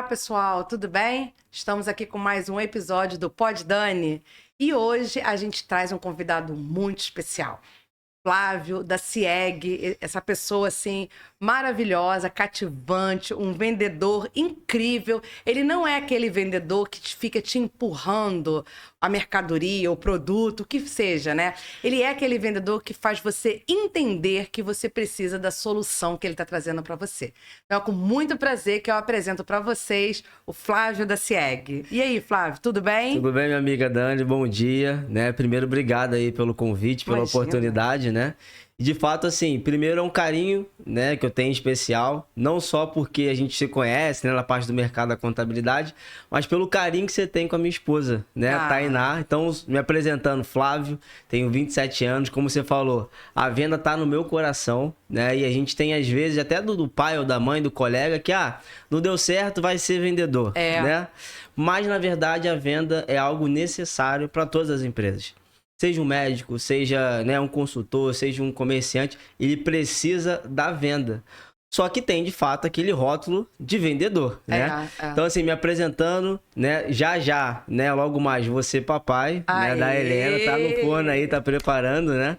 pessoal, tudo bem? Estamos aqui com mais um episódio do Pod Dani e hoje a gente traz um convidado muito especial. Flávio, da CIEG, essa pessoa assim maravilhosa, cativante, um vendedor incrível. Ele não é aquele vendedor que fica te empurrando a mercadoria, o produto, o que seja, né? Ele é aquele vendedor que faz você entender que você precisa da solução que ele está trazendo para você. Então, é com muito prazer que eu apresento para vocês o Flávio da CIEG. E aí, Flávio, tudo bem? Tudo bem, minha amiga Dani? Bom dia, né? Primeiro, obrigado aí pelo convite, pela oportunidade, né? E de fato, assim, primeiro é um carinho, né, que eu tenho especial, não só porque a gente se conhece, né, na parte do mercado da contabilidade, mas pelo carinho que você tem com a minha esposa, né, a Tainá. Então, me apresentando, Flávio, tenho 27 anos, como você falou, a venda tá no meu coração, né, e a gente tem às vezes até do pai ou da mãe, do colega, que, não deu certo, vai ser vendedor, né? Mas, na verdade, a venda é algo necessário para todas as empresas. Seja um médico, seja, né, um consultor, seja um comerciante, ele precisa da venda. Só que tem, de fato, aquele rótulo de vendedor, né? Então, assim, me apresentando, né, já, né, logo mais, você papai, né, da Helena, tá no forno aí, tá preparando, né?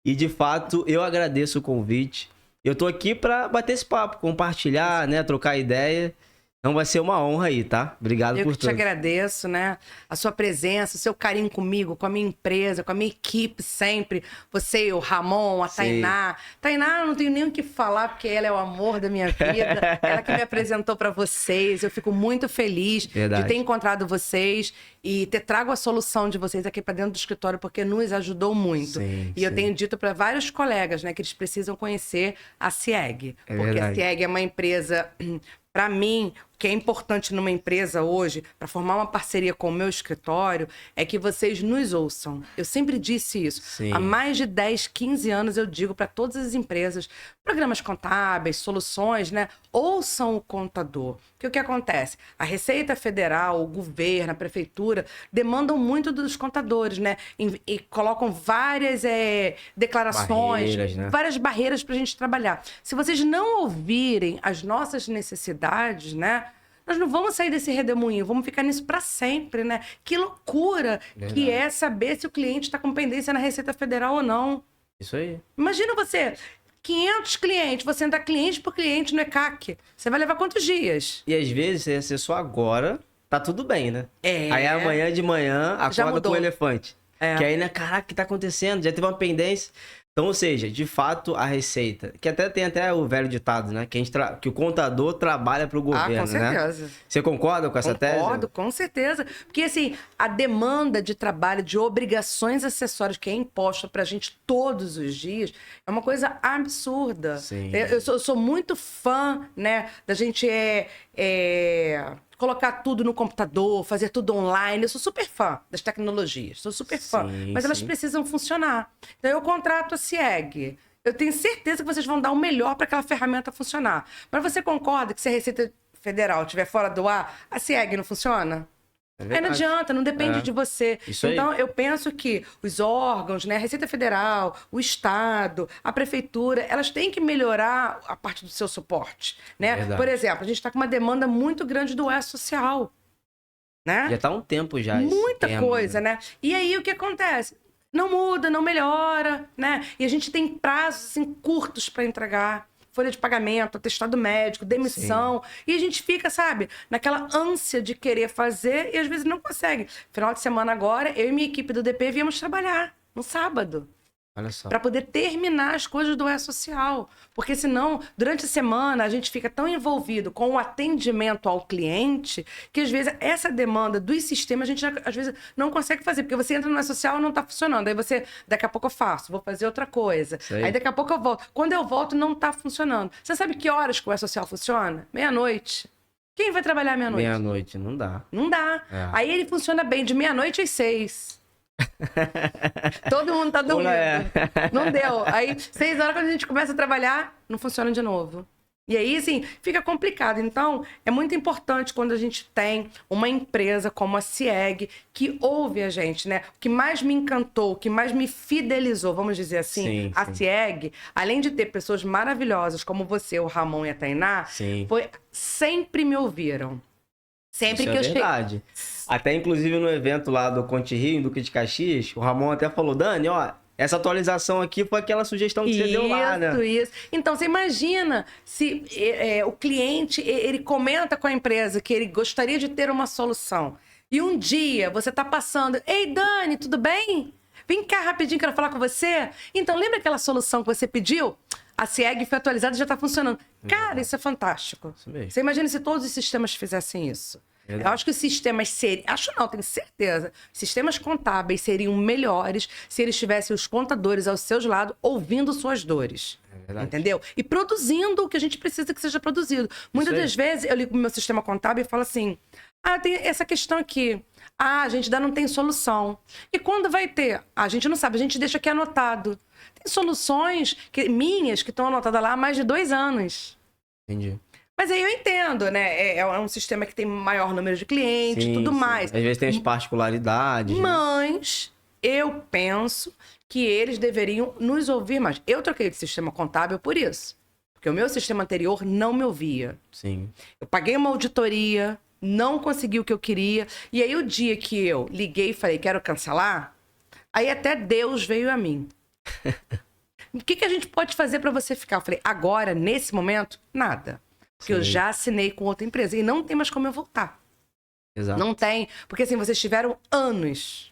E, de fato, eu agradeço o convite. Eu tô aqui para bater esse papo, compartilhar, né, trocar ideia. Então vai ser uma honra aí, tá? Obrigado por tudo. Eu que te agradeço, né? A sua presença, o seu carinho comigo, com a minha empresa, com a minha equipe sempre. Você, o Ramon, a Tainá. Tainá, eu não tenho nem o que falar, porque ela é o amor da minha vida. Ela que me apresentou para vocês. Eu fico muito feliz de ter encontrado vocês e ter trago a solução de vocês aqui para dentro do escritório, porque nos ajudou muito. Eu tenho dito para vários colegas, né, que eles precisam conhecer a CIEG. Porque a CIEG é uma empresa... Para mim, o que é importante numa empresa hoje, para formar uma parceria com o meu escritório, é que vocês nos ouçam. Eu sempre disse isso. Há mais de 10, 15 anos eu digo para todas as empresas, programas contábeis, soluções, né? Ouçam o contador. Porque o que acontece? A Receita Federal, o governo, a prefeitura, demandam muito dos contadores, né? E colocam várias declarações, várias barreiras para a gente trabalhar. Se vocês não ouvirem as nossas necessidades, né? Nós não vamos sair desse redemoinho, vamos ficar nisso para sempre, né? Que loucura que é saber se o cliente está com pendência na Receita Federal ou não. Isso aí. Imagina você, 500 clientes, você entra cliente por cliente no ECAC. Você vai levar quantos dias? E às vezes você acessou agora, tá tudo bem, né? Aí amanhã de manhã, acorda com o elefante. Que aí, né, caraca, o que tá acontecendo? Já teve uma pendência. Então, ou seja, de fato, a Receita, que até tem o velho ditado, né? Que o contador trabalha para o governo, com certeza. Né? Você concorda com essa tese? Concordo, com certeza. Porque, assim, a demanda de trabalho, de obrigações acessórias que é imposta para a gente todos os dias, é uma coisa absurda. Eu sou muito fã, né, da gente colocar tudo no computador, fazer tudo online. Eu sou super fã das tecnologias, sou super fã. Mas elas precisam funcionar. Então, eu contrato a CIEG. Eu tenho certeza que vocês vão dar o melhor para aquela ferramenta funcionar. Mas você concorda que se a Receita Federal estiver fora do ar, a CIEG não funciona? Aí não adianta, não depende de você. Então, eu penso que os órgãos, né, a Receita Federal, o Estado, a Prefeitura, elas têm que melhorar a parte do seu suporte, né? Por exemplo, a gente está com uma demanda muito grande do E-Social, né? Já está há um tempo já. Muita coisa, né? E aí, o que acontece? Não muda, não melhora, né? E a gente tem prazos, assim, curtos para entregar. Folha de pagamento, atestado médico, demissão. E a gente fica, sabe, naquela ânsia de querer fazer e às vezes não consegue. Final de semana agora, eu e minha equipe do DP viemos trabalhar no sábado. Olha só. Para poder terminar as coisas do E-Social. Porque senão, durante a semana, a gente fica tão envolvido com o atendimento ao cliente que, às vezes, essa demanda dos sistemas, a gente, às vezes, não consegue fazer. Porque você entra no E-Social e não está funcionando. Aí você, daqui a pouco eu faço, vou fazer outra coisa. Aí daqui a pouco eu volto. Quando eu volto, não está funcionando. Você sabe que horas que o E-Social funciona? Meia-noite. Quem vai trabalhar meia-noite? Meia-noite, não dá. Não dá. Aí ele funciona bem de meia-noite às 6. Todo mundo tá dormindo. Não deu. Aí, 6 horas, quando a gente começa a trabalhar, não funciona de novo. E aí, assim, fica complicado. Então, é muito importante quando a gente tem uma empresa como a CIEG que ouve a gente, né? O que mais me encantou, o que mais me fidelizou, vamos dizer assim, a CIEG, além de ter pessoas maravilhosas como você, o Ramon e a Tainá, foi sempre me ouviram. Sempre Isso que é eu verdade. Até, inclusive, no evento lá do Conte Rio, em Duque de Caxias, o Ramon até falou, Dani, ó, essa atualização aqui foi aquela sugestão que você deu lá, né? Isso. Então, você imagina se o cliente, ele comenta com a empresa que ele gostaria de ter uma solução. E um dia você tá passando, ei, Dani, tudo bem? Vem cá rapidinho, quero falar com você. Então, lembra aquela solução que você pediu? A CIEG foi atualizada e já tá funcionando. Cara, isso é fantástico. Isso mesmo. Você imagina se todos os sistemas fizessem isso. Verdade. Eu acho que os sistemas seriam... Acho não, tenho certeza. Sistemas contábeis seriam melhores se eles tivessem os contadores aos seus lados ouvindo suas dores. É verdade. Entendeu? E produzindo o que a gente precisa que seja produzido. Muitas das vezes eu ligo pro meu sistema contábil e falo assim, tem essa questão aqui. A gente ainda não tem solução. E quando vai ter? A gente não sabe, a gente deixa aqui anotado. Tem soluções minhas que estão anotadas lá há mais de 2 anos. Entendi. Mas aí eu entendo, né? É um sistema que tem maior número de clientes e tudo mais. Às vezes tem as particularidades. Mas eu penso que eles deveriam nos ouvir mais. Eu troquei de sistema contábil por isso. Porque o meu sistema anterior não me ouvia. Sim. Eu paguei uma auditoria, não consegui o que eu queria. E aí o dia que eu liguei e falei, quero cancelar, aí até Deus veio a mim. O que a gente pode fazer para você ficar? Eu falei, agora, nesse momento, nada. Porque eu já assinei com outra empresa e não tem mais como eu voltar. Exato. Não tem. Porque assim, vocês tiveram anos.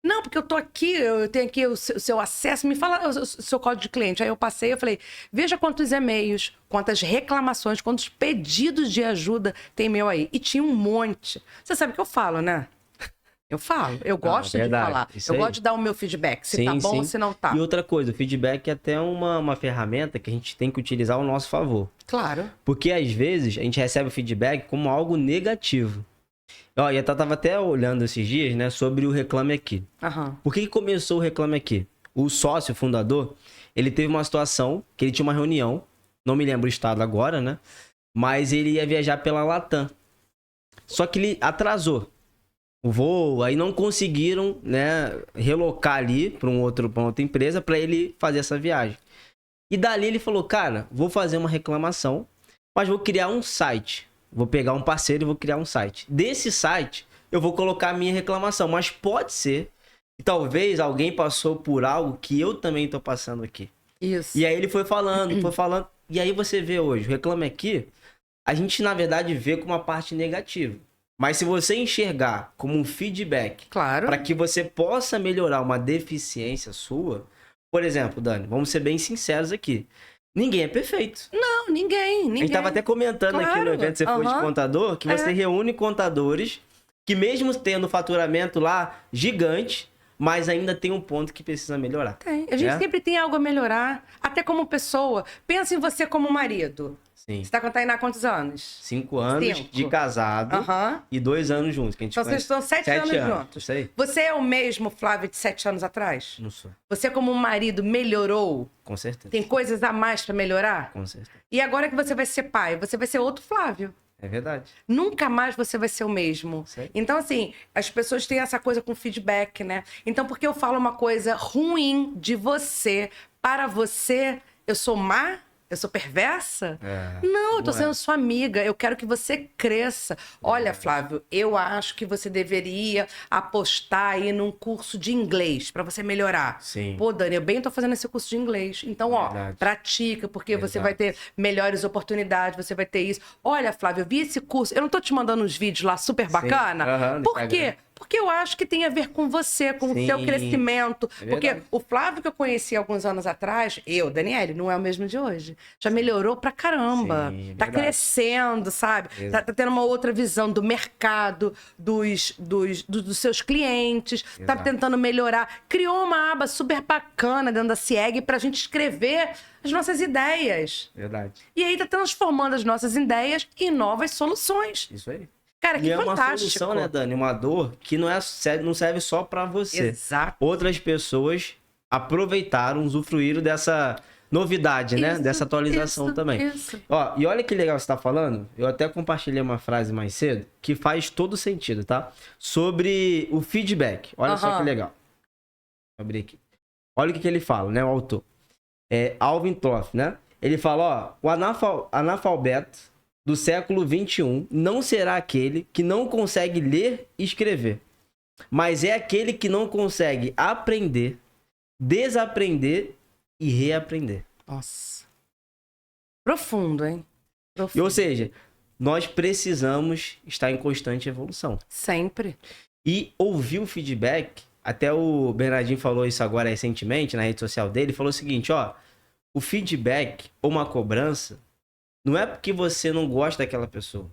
Não, porque eu tô aqui, eu tenho aqui o seu acesso, me fala o seu código de cliente. Aí eu passei, eu falei, veja quantos e-mails, quantas reclamações, quantos pedidos de ajuda tem meu aí. E tinha um monte. Você sabe o que eu falo, né? Eu falo, eu gosto de falar. Eu gosto de dar o meu feedback, se tá bom ou se não tá. E outra coisa, o feedback é até uma ferramenta que a gente tem que utilizar ao nosso favor. Claro. Porque às vezes a gente recebe o feedback como algo negativo. Ó, e eu tava até olhando esses dias, né, sobre o Reclame Aqui. Uhum. Por que começou o Reclame Aqui? O sócio, fundador, ele teve uma situação que ele tinha uma reunião, não me lembro o estado agora, né? Mas ele ia viajar pela Latam. Só que ele atrasou o voo, aí não conseguiram, né, relocar ali para uma outra empresa para ele fazer essa viagem. E dali ele falou, cara, vou fazer uma reclamação, mas vou criar um site. Vou pegar um parceiro e vou criar um site. Desse site, eu vou colocar a minha reclamação, mas pode ser que talvez alguém passou por algo que eu também tô passando aqui. Isso. E aí ele foi falando, e aí você vê hoje, o Reclame Aqui, a gente na verdade vê como uma parte negativa. Mas se você enxergar como um feedback, claro, para que você possa melhorar uma deficiência sua, por exemplo, Dani, vamos ser bem sinceros aqui. Ninguém é perfeito. Não, ninguém. A gente tava até comentando aqui no evento, você foi de contador, que você reúne contadores que mesmo tendo faturamento lá gigante, mas ainda tem um ponto que precisa melhorar. Tem. A gente sempre tem algo a melhorar, até como pessoa. Pensa em você como marido. Sim. Você tá com a Tainá há quantos anos? 5 anos de casado e 2 anos juntos. Que a gente então vocês estão 7 anos juntos. Isso aí. Você é o mesmo Flávio de 7 anos atrás? Não sou. Você como marido melhorou? Com certeza. Tem coisas a mais pra melhorar? Com certeza. E agora que você vai ser pai, você vai ser outro Flávio. É verdade. Nunca mais você vai ser o mesmo. Sei. Então, assim, as pessoas têm essa coisa com feedback, né? Então, porque eu falo uma coisa ruim de você, para você, eu sou má? Eu sou perversa? Não, eu tô sendo sua amiga. Eu quero que você cresça. Olha, Flávio, eu acho que você deveria apostar aí num curso de inglês pra você melhorar. Sim. Pô, Dani, eu bem tô fazendo esse curso de inglês. Então, pratica, porque você vai ter melhores oportunidades, você vai ter isso. Olha, Flávio, eu vi esse curso. Eu não tô te mandando uns vídeos lá super bacana. Por quê? Porque eu acho que tem a ver com você, com o seu crescimento. Porque o Flávio que eu conheci alguns anos atrás, Daniele, não é o mesmo de hoje. Já melhorou pra caramba. Tá crescendo, sabe? Tá tendo uma outra visão do mercado, dos seus clientes. Tá tentando melhorar. Criou uma aba super bacana dentro da CIEG pra gente escrever as nossas ideias. Verdade. E aí tá transformando as nossas ideias em novas soluções. Isso aí. Cara, que fantástico. É uma solução, né, Dani? Uma dor que não serve só pra você. Exato. Outras pessoas aproveitaram, usufruíram dessa novidade, né? Dessa atualização também. Isso. Ó, e olha que legal você tá falando. Eu até compartilhei uma frase mais cedo que faz todo sentido, tá? Sobre o feedback. Olha só que legal. Vou abrir aqui. Olha o que ele fala, né? O autor. Alvin Toff, né? Ele fala, ó, o analfabeto do século XXI não será aquele que não consegue ler e escrever, mas é aquele que não consegue aprender, desaprender e reaprender. Nossa. Profundo, hein? Profundo. Ou seja, nós precisamos estar em constante evolução. Sempre. E ouvir o feedback, até o Bernardinho falou isso agora recentemente na rede social dele, falou o seguinte, ó, o feedback ou uma cobrança não é porque você não gosta daquela pessoa,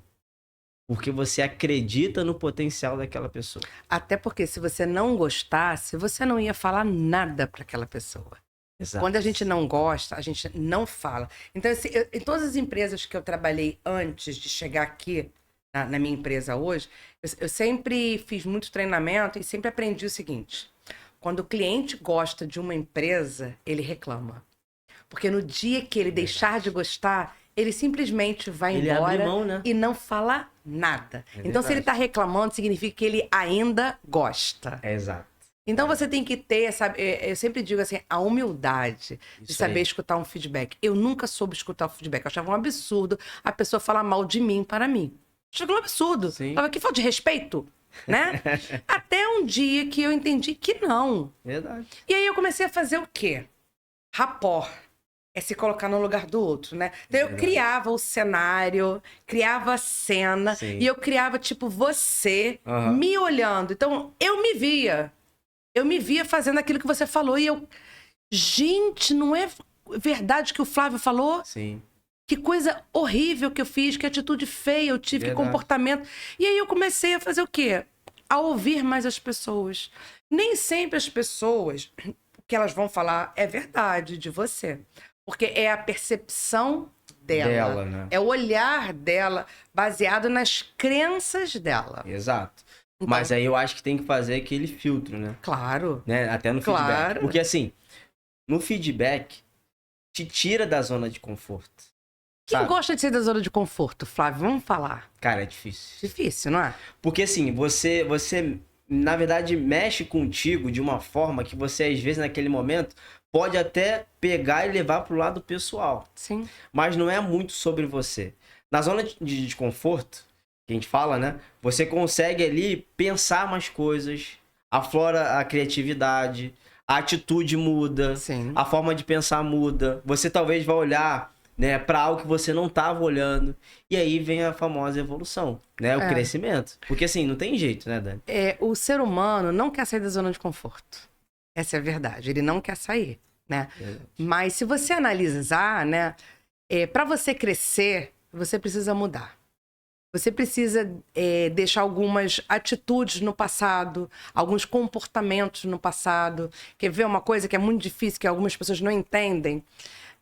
porque você acredita no potencial daquela pessoa. Até porque se você não gostasse, você não ia falar nada para aquela pessoa. Exato. Quando a gente não gosta, a gente não fala. Então, assim, em todas as empresas que eu trabalhei antes de chegar aqui, na minha empresa hoje, eu sempre fiz muito treinamento e sempre aprendi o seguinte. Quando o cliente gosta de uma empresa, ele reclama. Porque no dia que ele deixar de gostar, ele simplesmente vai embora abre mão, né? e não fala nada. Então, se ele está reclamando, significa que ele ainda gosta. Exato. Então você tem que ter, sabe, eu sempre digo assim, a humildade de saber escutar um feedback. Eu nunca soube escutar o feedback. Eu achava um absurdo a pessoa falar mal de mim para mim. Chegou um absurdo. Falava, que falta de respeito, né? Até um dia que eu entendi que não. Verdade. E aí eu comecei a fazer o quê? Rapport. É se colocar no lugar do outro, né? Então eu criava o cenário, criava a cena, e eu criava, tipo, você me olhando. Então eu me via. Eu me via fazendo aquilo que você falou e eu... Gente, não é verdade que o Flávio falou? Sim. Que coisa horrível que eu fiz, que atitude feia eu tive, que comportamento. E aí eu comecei a fazer o quê? A ouvir mais as pessoas. Nem sempre as pessoas, o que elas vão falar é verdade de você. Porque é a percepção dela, né? É o olhar dela, baseado nas crenças dela. Exato. Então, mas aí eu acho que tem que fazer aquele filtro, né? Claro. Né? Até no feedback. Porque assim, no feedback, te tira da zona de conforto. Quem gosta de sair da zona de conforto, Flávio? Vamos falar. Cara, é difícil. Difícil, não é? Porque assim, você na verdade, mexe contigo de uma forma que você, às vezes, naquele momento, pode até pegar e levar pro lado pessoal. Sim. Mas não é muito sobre você. Na zona de conforto, que a gente fala, né? Você consegue ali pensar mais coisas, aflora a criatividade, a atitude muda, a forma de pensar muda. Você talvez vá olhar, né, para algo que você não estava olhando. E aí vem a famosa evolução, né? O crescimento. Porque assim, não tem jeito, né, Dani? O ser humano não quer sair da zona de conforto. Essa é a verdade. Ele não quer sair, né? Mas se você analisar, né, para você crescer, você precisa mudar. Você precisa deixar algumas atitudes no passado, alguns comportamentos no passado. Quer ver uma coisa que é muito difícil, que algumas pessoas não entendem?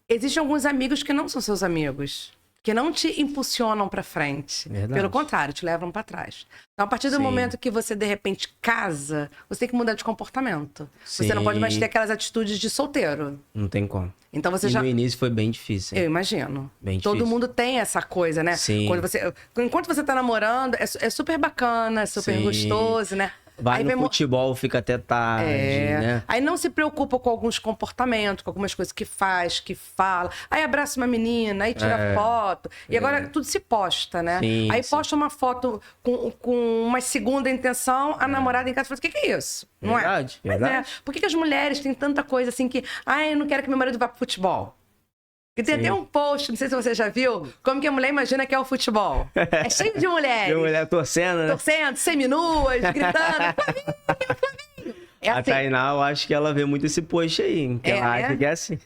Existem alguns amigos que não são seus amigos, que não te impulsionam para frente. Verdade. Pelo contrário, te levam para trás. Então, a partir do momento que você, de repente, casa, você tem que mudar de comportamento. Você não pode mais ter aquelas atitudes de solteiro. Não tem como. Então você no início foi bem difícil. Eu imagino. Bem difícil. Todo mundo tem essa coisa, né? Sim. Enquanto você tá namorando, é super bacana, é super gostoso, né? Vai aí no futebol, fica até tarde, né? Aí não se preocupa com alguns comportamentos, com algumas coisas que faz, que fala. Aí abraça uma menina, aí tira foto. E agora tudo se posta, né? Sim, aí posta uma foto com uma segunda intenção, a namorada em casa fala, o que é isso? Não verdade, é? Verdade. Por que as mulheres têm tanta coisa assim que... eu não quero que meu marido vá pro futebol. E tem até um post, não sei se você já viu, como que a mulher imagina que é o futebol. É cheio de mulheres. De mulher torcendo, né? Torcendo, seminuas, gritando, Flavinho! É assim. A Tainá, eu acho que ela vê muito esse post aí, que ela acha que é assim.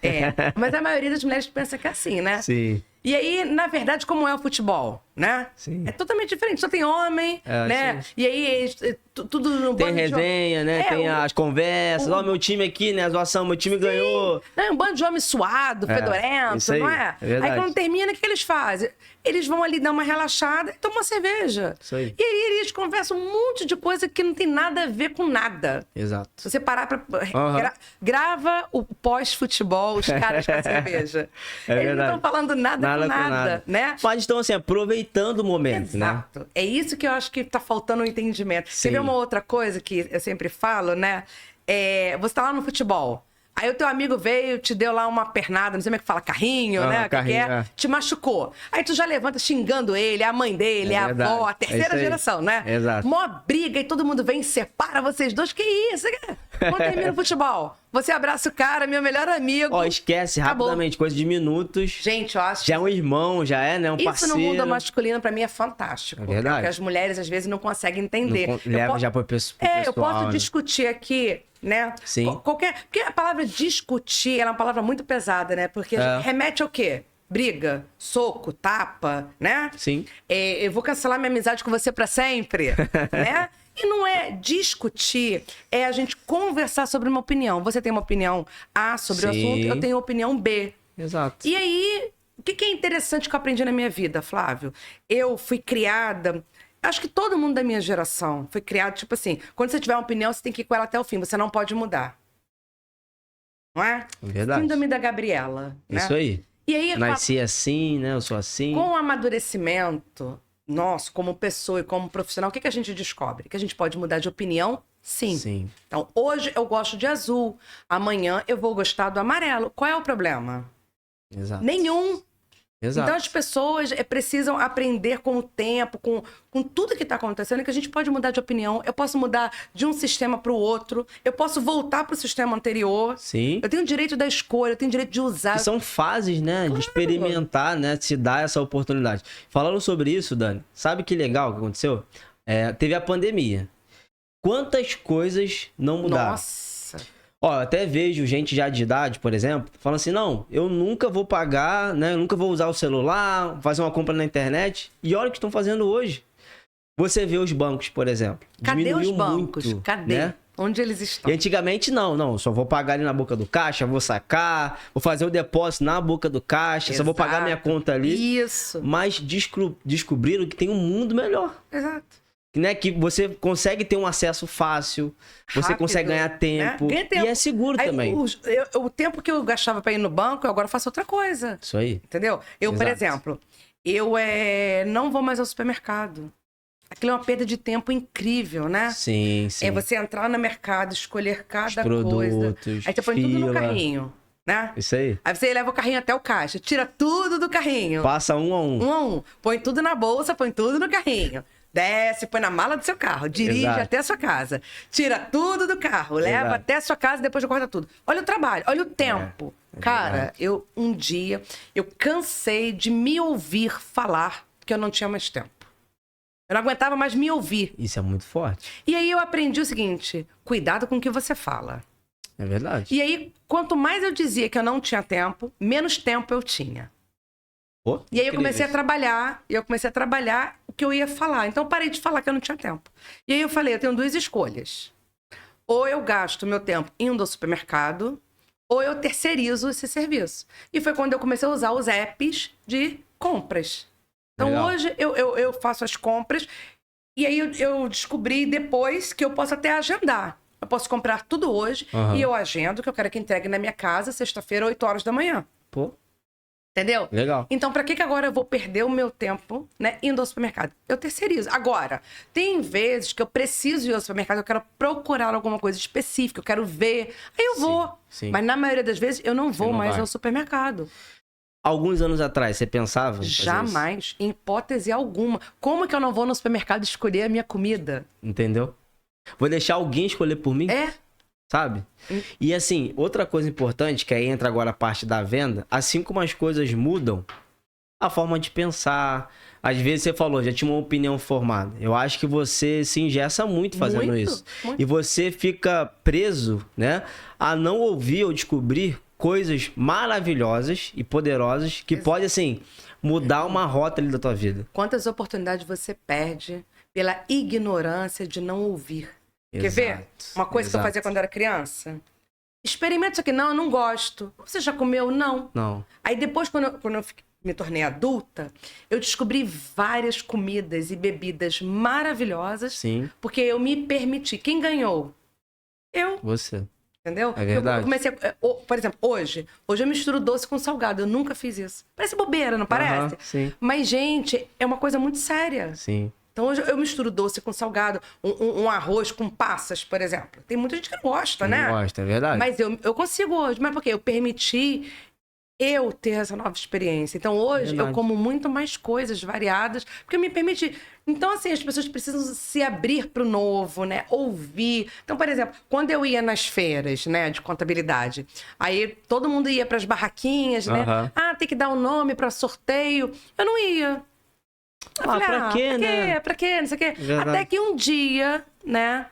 Mas a maioria das mulheres pensa que é assim, né? Sim. E aí, na verdade, como é o futebol, né? Sim. É totalmente diferente. Só tem homem, né? Sim. E aí, tudo no tem resenha, né? Tem as conversas. Ó, meu time aqui, né? A zoação, meu time ganhou. Não, um bando de homem suado, fedorento, aí, não é? Verdade. Aí quando termina, o que eles fazem? Eles vão ali dar uma relaxada e tomam uma cerveja. Isso aí. E aí eles conversam um monte de coisa que não tem nada a ver com nada. Exato. Se você parar pra... Grava o pós-futebol, os caras com a cerveja. Eles não estão falando nada com nada, né? Mas estão, assim, aproveitando o momento, né? Exato. É isso que eu acho que tá faltando um entendimento. Quer ver uma outra coisa que eu sempre falo, né? Você tá lá no futebol. Aí o teu amigo veio, te deu lá uma pernada, não sei como é que fala, carrinho, né? Carrinho, que é, te machucou. Aí tu já levanta xingando ele, a mãe dele, a avó, a terceira geração, né? Exato. Mó briga e todo mundo vem e separa vocês dois. Que isso? Quando termina o futebol, você abraça o cara, meu melhor amigo. Ó, esquece rapidamente, coisa de minutos. Gente, eu acho já é um irmão, já é, né? Um parceiro. Isso no mundo masculino, pra mim, é fantástico. É verdade. Porque as mulheres, às vezes, não conseguem entender. Leva já pro pessoal. Eu posso discutir aqui, né? Sim. Porque a palavra discutir, ela é uma palavra muito pesada, né? Porque remete ao quê? Briga, soco, tapa, né? Sim. Eu vou cancelar minha amizade com você pra sempre, né? E não é discutir, é a gente conversar sobre uma opinião. Você tem uma opinião A sobre o assunto, eu tenho opinião B. Exato. E aí, o que é interessante que eu aprendi na minha vida, Flávio? Eu fui criada... Acho que todo mundo da minha geração foi criado, tipo assim, quando você tiver uma opinião, você tem que ir com ela até o fim, você não pode mudar. Não é? Verdade. Síndrome da Gabriela. Né? Isso aí. E aí, nasci assim, né? Eu sou assim. Com o amadurecimento nosso, como pessoa e como profissional, o que a gente descobre? Que a gente pode mudar de opinião? Sim. Sim. Então, hoje eu gosto de azul, amanhã eu vou gostar do amarelo. Qual é o problema? Exato. Nenhum. Exato. Então as pessoas precisam aprender com o tempo, com tudo que está acontecendo, que a gente pode mudar de opinião. Eu posso mudar de um sistema para o outro. Eu posso voltar para o sistema anterior. Sim. Eu tenho o direito da escolha, eu tenho o direito de usar. E são fases, né? Claro. De experimentar, né? Se dar essa oportunidade. Falando sobre isso, Dani, sabe que legal que aconteceu? Teve a pandemia. Quantas coisas não mudaram? Nossa! Ó, eu até vejo gente já de idade, por exemplo, falando assim, não, eu nunca vou pagar, né? Eu nunca vou usar o celular, fazer uma compra na internet. E olha o que estão fazendo hoje. Você vê os bancos, por exemplo. Cadê os bancos? Muito, cadê? Né? Onde eles estão? E antigamente não, só vou pagar ali na boca do caixa, vou sacar, vou fazer o depósito na boca do caixa, Exato. Só vou pagar minha conta ali. Isso. Mas descobriram que tem um mundo melhor. Exato. Né? Que você consegue ter um acesso fácil, você rápido, consegue ganhar tempo, né? Ganha tempo. E é seguro aí, também. O tempo que eu gastava para ir no banco, eu agora faço outra coisa. Isso aí. Entendeu? Eu, Exato. por exemplo, eu não vou mais ao supermercado. Aquilo é uma perda de tempo incrível, né? Sim, sim. É você entrar no mercado, escolher cada produtos, coisa. Aí você põe tudo no carrinho, né? Isso aí. Aí você leva o carrinho até o caixa, tira tudo do carrinho. Passa um a um. Um a um. Põe tudo na bolsa, põe tudo no carrinho. Desce, põe na mala do seu carro, dirige Exato. até a sua casa. Tira tudo do carro, leva Exato. até a sua casa e depois guarda tudo. Olha o trabalho, olha o tempo. Cara, verdade. um dia, eu cansei de me ouvir falar que eu não tinha mais tempo. Eu não aguentava mais me ouvir. Isso é muito forte. E aí eu aprendi o seguinte, cuidado com o que você fala. É verdade. E aí, quanto mais eu dizia que eu não tinha tempo, menos tempo eu tinha. Pô, e aí eu comecei a incrível. trabalhar o que eu ia falar. Então eu parei de falar que eu não tinha tempo. E aí eu falei, eu tenho duas escolhas. Ou eu gasto meu tempo indo ao supermercado, ou eu terceirizo esse serviço. E foi quando eu comecei a usar os apps de compras. Então Legal. hoje eu faço as compras e aí eu descobri depois que eu posso até agendar. Eu posso comprar tudo hoje e eu agendo que eu quero que entregue na minha casa sexta-feira, 8 horas da manhã. Pô, Entendeu? legal. Então, pra que agora eu vou perder o meu tempo, né, indo ao supermercado? Eu terceirizo. Agora, tem vezes que eu preciso ir ao supermercado, eu quero procurar alguma coisa específica, eu quero ver, aí eu vou. Sim. Mas na maioria das vezes, eu não vou não mais vai. ao supermercado. Alguns anos atrás, você pensava em fazer Jamais, em hipótese alguma. Como que eu não vou no supermercado escolher a minha comida? isso? Entendeu? Vou deixar alguém escolher por mim? Sabe? E assim, outra coisa importante, que aí entra agora a parte da venda, assim como as coisas mudam, a forma de pensar. Às vezes você falou, já tinha uma opinião formada. Eu acho que você se engessa muito fazendo isso. Muito. E você fica preso, né, a não ouvir ou descobrir coisas maravilhosas e poderosas que podem, assim, mudar uma rota ali da tua vida. Quantas oportunidades você perde pela ignorância de não ouvir? Quer ver? Uma coisa que eu fazia quando eu era criança? Experimenta isso aqui. Não, eu não gosto. Você já comeu? Não. Não. Aí depois, quando eu me tornei adulta, eu descobri várias comidas e bebidas maravilhosas. Sim. Porque eu me permiti. Quem ganhou? Eu. Você. Entendeu? É verdade. Eu comecei por exemplo, hoje eu misturo doce com salgado. Eu nunca fiz isso. Parece bobeira, não parece? Sim. Mas, gente, é uma coisa muito séria. Sim. Então hoje eu misturo doce com salgado, um arroz com passas, por exemplo. Tem muita gente que não gosta, né? Não gosta, é verdade. Mas eu consigo hoje. Mas por quê? Eu permiti eu ter essa nova experiência. Então hoje eu como muito mais coisas variadas, porque eu me permiti. Então, assim, as pessoas precisam se abrir para o novo, né? Ouvir. Então, por exemplo, quando eu ia nas feiras, né, de contabilidade, aí todo mundo ia para as barraquinhas, né? Ah, tem que dar um nome para sorteio. Eu não ia. Eu falei, pra quê, né? Pra quê? Não sei o quê. Verdade. Até que um dia, né?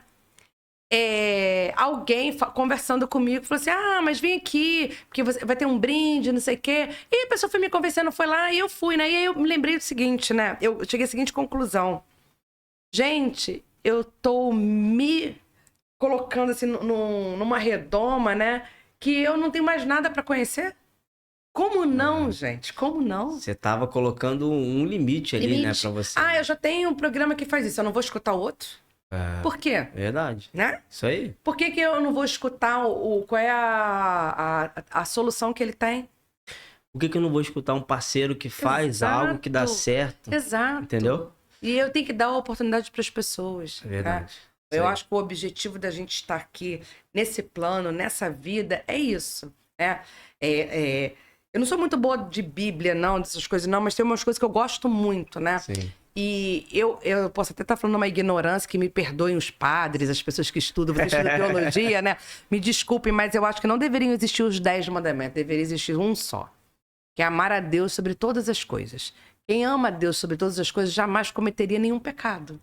Alguém conversando comigo falou assim: ah, mas vem aqui, porque você vai ter um brinde, não sei o quê. E a pessoa foi me convencendo, foi lá e eu fui, né? E aí eu me lembrei do seguinte, né? Eu cheguei à seguinte conclusão: gente, eu tô me colocando assim numa redoma, né? Que eu não tenho mais nada pra conhecer. Como não, gente? Como não? Você tava colocando um limite ali, né, pra você. Ah, eu já tenho um programa que faz isso, eu não vou escutar o outro. Por quê? Verdade. Né? Isso aí. Por que eu não vou escutar qual é a solução que ele tem? Por que eu não vou escutar um parceiro que faz algo que dá certo? Exato. Entendeu? E eu tenho que dar a oportunidade para as pessoas. É verdade. Né? Eu acho que o objetivo da gente estar aqui nesse plano, nessa vida, é isso. Né? Eu não sou muito boa de Bíblia, não, dessas coisas, não, mas tem umas coisas que eu gosto muito, né? Sim. E eu posso até estar falando uma ignorância, que me perdoem os padres, as pessoas que estudam, você estuda teologia, né? Me desculpem, mas eu acho que não deveriam existir os 10 mandamentos, deveria existir um só, que é amar a Deus sobre todas as coisas. Quem ama a Deus sobre todas as coisas jamais cometeria nenhum pecado.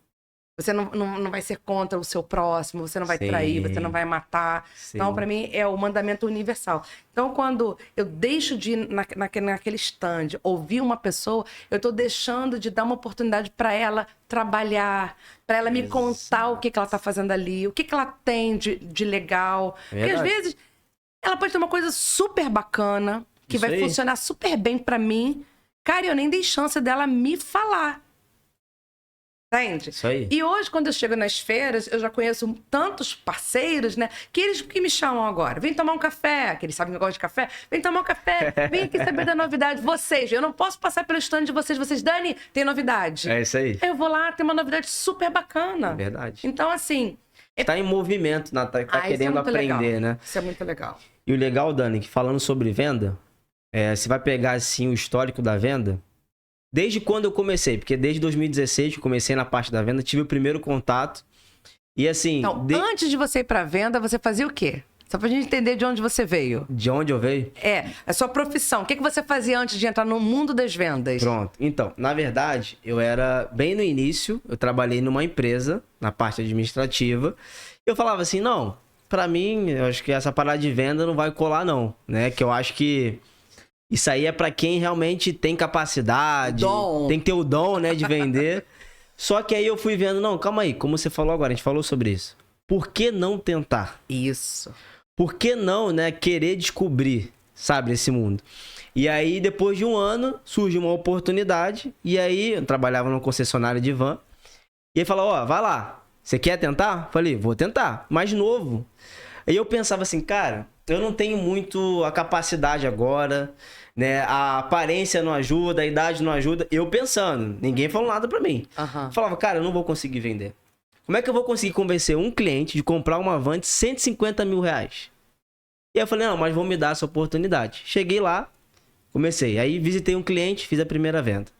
Você não vai ser contra o seu próximo, você não vai trair, você não vai matar. Sim. Então, para mim, é o mandamento universal. Então, quando eu deixo de ir naquele stand, ouvir uma pessoa, eu estou deixando de dar uma oportunidade para ela trabalhar, para ela me contar o que ela está fazendo ali, o que ela tem de legal. Porque, às vezes, ela pode ter uma coisa super bacana, que vai funcionar super bem para mim. Cara, eu nem dei chance dela me falar. Entende? Isso aí. E hoje, quando eu chego nas feiras, eu já conheço tantos parceiros, né? Que eles que me chamam agora. Vem tomar um café, que eles sabem que eu gosto de café. Vem tomar um café, vem aqui saber da novidade. Vocês, eu não posso passar pelo stand de vocês. Vocês, Dani, tem novidade. É isso aí. Aí eu vou lá, tem uma novidade super bacana. É verdade. Então, assim... Tá em movimento, tá querendo aprender, legal. né? Isso é muito legal. E o legal, Dani, que falando sobre venda, você vai pegar, assim, o histórico da venda... Desde quando eu comecei, porque desde 2016 que eu comecei na parte da venda, tive o primeiro contato. E assim... Então, antes de você ir pra venda, você fazia o quê? Só pra gente entender de onde você veio. De onde eu veio? A sua profissão. O que você fazia antes de entrar no mundo das vendas? Pronto. Então, na verdade, eu era... Bem no início, eu trabalhei numa empresa, na parte administrativa. Eu falava assim, não, pra mim, eu acho que essa parada de venda não vai colar não, né? Que eu acho que... Isso aí é pra quem realmente tem capacidade, tem que ter o dom, né, de vender. Só que aí eu fui vendo, não, calma aí, como você falou agora, a gente falou sobre isso. Por que não tentar? Isso. Por que não, né, querer descobrir, sabe, esse mundo? E aí, depois de um ano, surge uma oportunidade, e aí eu trabalhava numa concessionária de van, e aí falou, ó, vai lá, você quer tentar? Falei, vou tentar, mais novo. Aí eu pensava assim, cara, eu não tenho muito a capacidade agora, né? A aparência não ajuda, a idade não ajuda. Eu pensando, ninguém falou nada pra mim. Falava, cara, eu não vou conseguir vender. Como é que eu vou conseguir convencer um cliente de comprar uma van de 150 mil reais? E aí eu falei, não, mas vão me dar essa oportunidade. Cheguei lá, comecei. Aí visitei um cliente, fiz a primeira venda.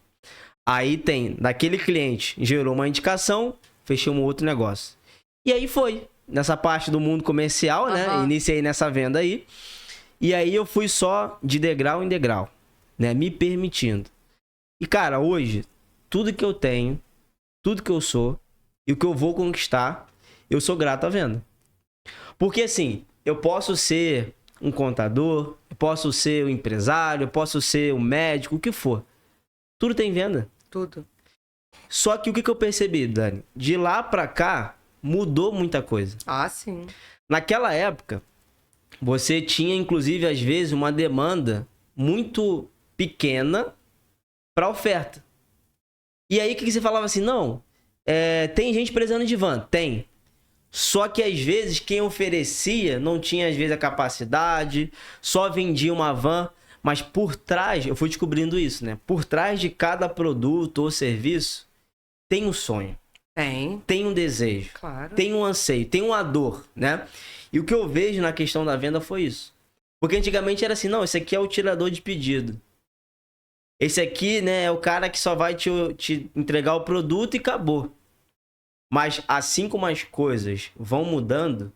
Aí daquele cliente, gerou uma indicação, fechei um outro negócio. E aí foi. Nessa parte do mundo comercial, né? Iniciei nessa venda aí. E aí eu fui só de degrau em degrau, né? Me permitindo. E, cara, hoje, tudo que eu tenho, tudo que eu sou e o que eu vou conquistar, eu sou grato à venda. Porque, assim, eu posso ser um contador, eu posso ser um empresário, eu posso ser um médico, o que for. Tudo tem venda. Tudo. Só que o que eu percebi, Dani? De lá pra cá, mudou muita coisa. Ah, sim. Naquela época, você tinha, inclusive, às vezes, uma demanda muito pequena para oferta. E aí, o que você falava assim? Não, tem gente precisando de van? Tem. Só que, às vezes, quem oferecia não tinha, às vezes, a capacidade, só vendia uma van. Mas por trás, eu fui descobrindo isso, né? Por trás de cada produto ou serviço, tem um sonho. Tem um desejo. Claro. Tem um anseio, tem uma dor, né? E o que eu vejo na questão da venda foi isso. Porque antigamente era assim, não, esse aqui é o tirador de pedido. Esse aqui, né, é o cara que só vai te entregar o produto e acabou. Mas assim como as coisas vão mudando,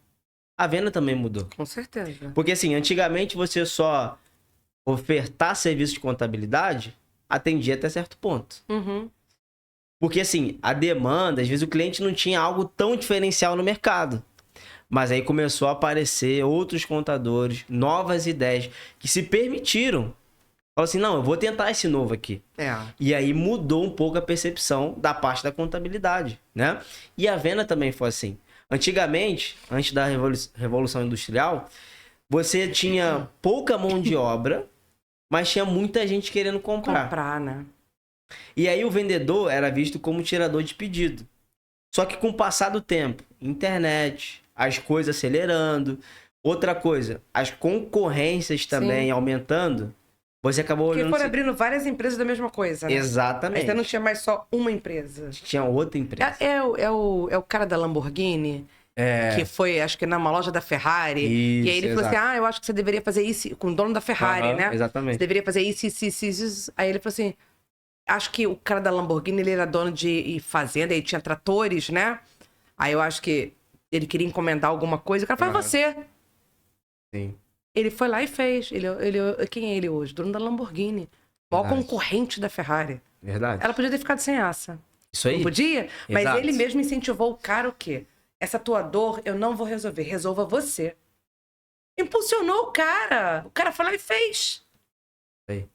a venda também mudou. Com certeza. Porque assim, antigamente você só ofertar serviço de contabilidade atendia até certo ponto. Uhum. Porque assim, a demanda, às vezes o cliente não tinha algo tão diferencial no mercado. Mas aí começou a aparecer outros contadores, novas ideias, que se permitiram. Falaram assim, não, eu vou tentar esse novo aqui. E aí mudou um pouco a percepção da parte da contabilidade, né? E a venda também foi assim. Antigamente, antes da Revolução Industrial, você tinha pouca mão de obra, mas tinha muita gente querendo comprar. Né? E aí o vendedor era visto como tirador de pedido. Só que com o passar do tempo, internet, as coisas acelerando, outra coisa, as concorrências também aumentando, você acabou olhando... Porque foram abrindo várias empresas da mesma coisa, né? Exatamente. Mas você não tinha mais só uma empresa. Tinha outra empresa. É o cara da Lamborghini... Que foi, acho que numa loja da Ferrari. Isso, e aí ele falou assim, eu acho que você deveria fazer isso com o dono da Ferrari, né? Exatamente. Você deveria fazer isso. Aí ele falou assim, acho que o cara da Lamborghini, ele era dono de fazenda, e tinha tratores, né? Aí eu acho que ele queria encomendar alguma coisa, o cara falou, você. Sim. Ele foi lá e fez. Quem é ele hoje? Dono da Lamborghini. Maior concorrente da Ferrari. Verdade. Ela podia ter ficado sem essa. Isso aí. Não podia? Mas Exato. ele mesmo incentivou o cara o quê? Essa tua dor eu não vou resolver, resolva você. Impulsionou o cara. O cara foi lá e fez.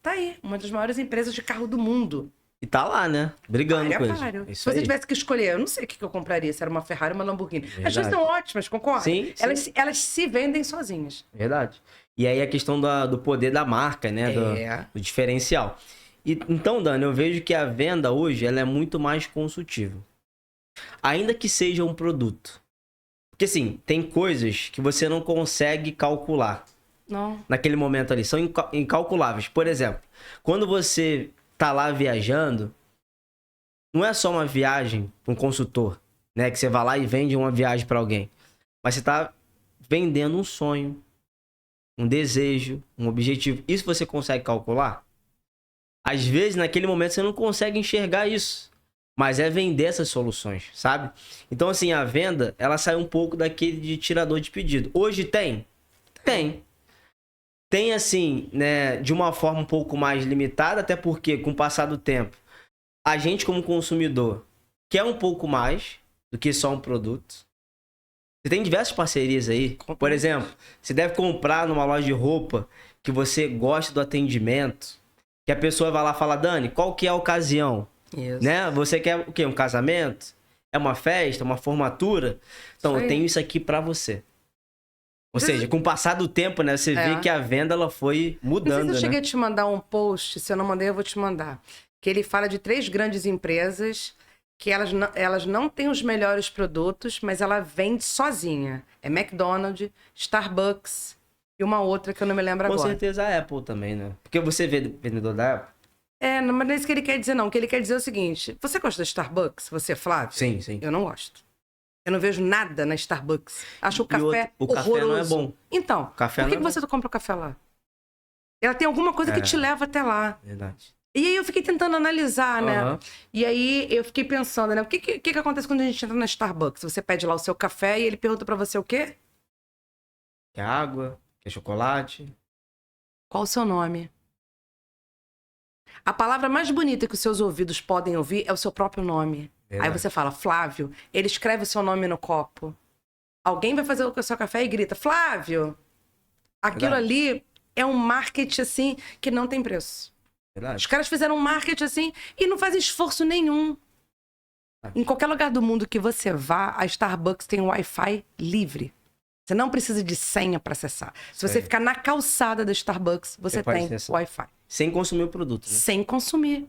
Tá aí, uma das maiores empresas de carro do mundo. E tá lá, né? Brigando com isso. Se você tivesse que escolher, eu não sei o que eu compraria, se era uma Ferrari ou uma Lamborghini. As duas são ótimas, concorda? Sim. Elas se vendem sozinhas. Verdade. E aí a questão do poder da marca, né? Do diferencial. Então, Dani, eu vejo que a venda hoje ela é muito mais consultiva. Ainda que seja um produto. Porque, assim, tem coisas que você não consegue calcular. Não. Naquele momento ali. São incalculáveis. Por exemplo, quando você tá lá viajando, não é só uma viagem para um consultor, né? Que você vai lá e vende uma viagem para alguém. Mas você tá vendendo um sonho, um desejo, um objetivo. Isso você consegue calcular? Às vezes, naquele momento, você não consegue enxergar isso. Mas é vender essas soluções, sabe? Então, assim, a venda, ela sai um pouco daquele de tirador de pedido. Hoje tem? Tem. Tem, assim, né, de uma forma um pouco mais limitada, até porque, com o passar do tempo, a gente, como consumidor, quer um pouco mais do que só um produto. Você tem diversas parcerias aí. Por exemplo, você deve comprar numa loja de roupa que você gosta do atendimento, que a pessoa vai lá e fala, Dani, qual que é a ocasião? Isso. Né? Você quer o quê? Um casamento? É uma festa? Uma formatura? Então, eu tenho isso aqui pra você. Ou seja, com o passar do tempo, né? Você vê que a venda ela foi mudando, não sei se eu cheguei né? a te mandar um post, se eu não mandei, eu vou te mandar. Que ele fala de 3 grandes empresas que elas não têm os melhores produtos, mas ela vende sozinha. É McDonald's, Starbucks e uma outra que eu não me lembro agora. Com certeza a Apple também, né? Porque você vê vendedor da Apple? Mas não é isso que ele quer dizer, não. O que ele quer dizer é o seguinte. Você gosta da Starbucks? Você, Flávio? Sim, sim. Eu não gosto. Eu não vejo nada na Starbucks. Acho o café o horroroso. café não é bom. Então, por que você compra o café lá? Ela tem alguma coisa que te leva até lá. Verdade. E aí eu fiquei tentando analisar, né? E aí eu fiquei pensando, né? O que acontece quando a gente entra na Starbucks? Você pede lá o seu café e ele pergunta pra você o quê? Quer água? Quer chocolate? Qual o seu nome? A palavra mais bonita que os seus ouvidos podem ouvir é o seu próprio nome. Verdade. Aí você fala, Flávio, ele escreve o seu nome no copo. Alguém vai fazer o seu café e grita, Flávio! Aquilo ali é um marketing, assim, que não tem preço. Verdade. Os caras fizeram um marketing assim e não fazem esforço nenhum. Em qualquer lugar do mundo que você vá, a Starbucks tem Wi-Fi livre. Você não precisa de senha para acessar. Se você ficar na calçada da Starbucks, você tem Wi-Fi. Sem consumir o produto, né? Sem consumir.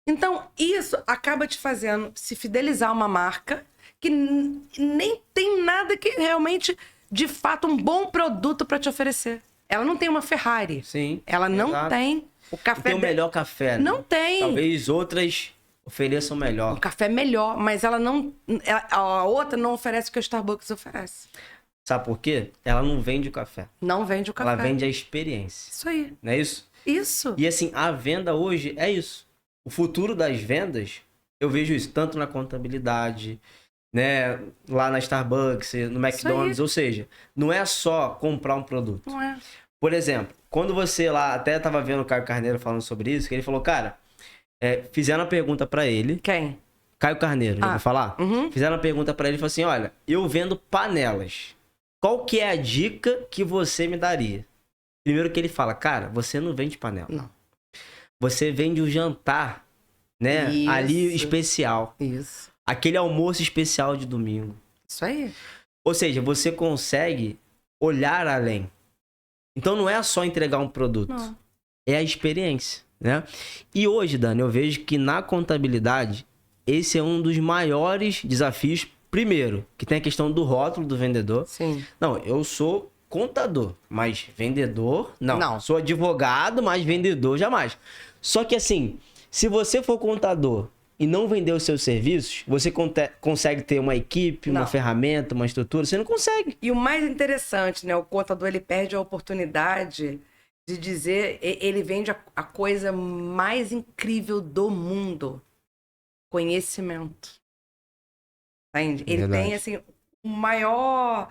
Então, isso acaba te fazendo se fidelizar a uma marca que nem tem nada que realmente, de fato, um bom produto para te oferecer. Ela não tem uma Ferrari. Sim. Ela não tem... O café tem o melhor café, né? Não tem. Talvez outras Ofereça o melhor. Um café melhor, mas ela não... A outra não oferece o que a Starbucks oferece. Sabe por quê? Ela não vende o café. Não vende o café. Ela vende a experiência. Isso aí. Não é isso? Isso. E assim, a venda hoje é isso. O futuro das vendas, eu vejo isso tanto na contabilidade, né? Lá na Starbucks, no McDonald's, ou seja, não é só comprar um produto. Não é. Por exemplo, quando você lá, até tava vendo o Caio Carneiro falando sobre isso, que ele falou, cara, fizeram uma pergunta pra ele. Quem? Caio Carneiro, já vou falar? Uhum. Fizeram uma pergunta pra ele e falou assim, olha, eu vendo panelas. Qual que é a dica que você me daria? Primeiro que ele fala, cara, você não vende panela. Não. Você vende o jantar, né? Isso. Ali especial. Isso. Aquele almoço especial de domingo. Isso aí. Ou seja, você consegue olhar além. Então não é só entregar um produto. Não. É a experiência, né? E hoje, Dani, eu vejo que na contabilidade, esse é um dos maiores desafios. Primeiro, que tem a questão do rótulo do vendedor. Sim. Não, eu sou contador, mas vendedor, não. Não. Sou advogado, mas vendedor, jamais. Só que assim, se você for contador e não vender os seus serviços, você consegue ter uma equipe, uma Não. ferramenta, uma estrutura? Você não consegue. E o mais interessante, né? O contador, ele perde a oportunidade de dizer... Ele vende a coisa mais incrível do mundo. Conhecimento. Entende? Ele Verdade. tem, assim, o maior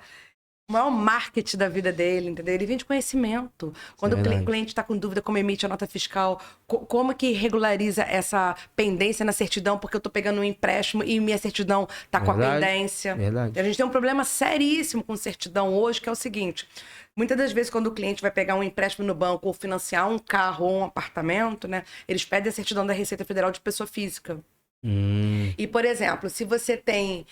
marketing da vida dele, entendeu? Ele vende conhecimento. Quando o verdade. cliente está com dúvida como emite a nota fiscal, como que regulariza essa pendência na certidão, porque eu estou pegando um empréstimo e minha certidão está com a Verdade. pendência. Verdade. A gente tem um problema seríssimo com certidão hoje, que é o seguinte... Muitas das vezes, quando o cliente vai pegar um empréstimo no banco ou financiar um carro ou um apartamento, né? Eles pedem a certidão da Receita Federal de pessoa física. E, por exemplo, se você tem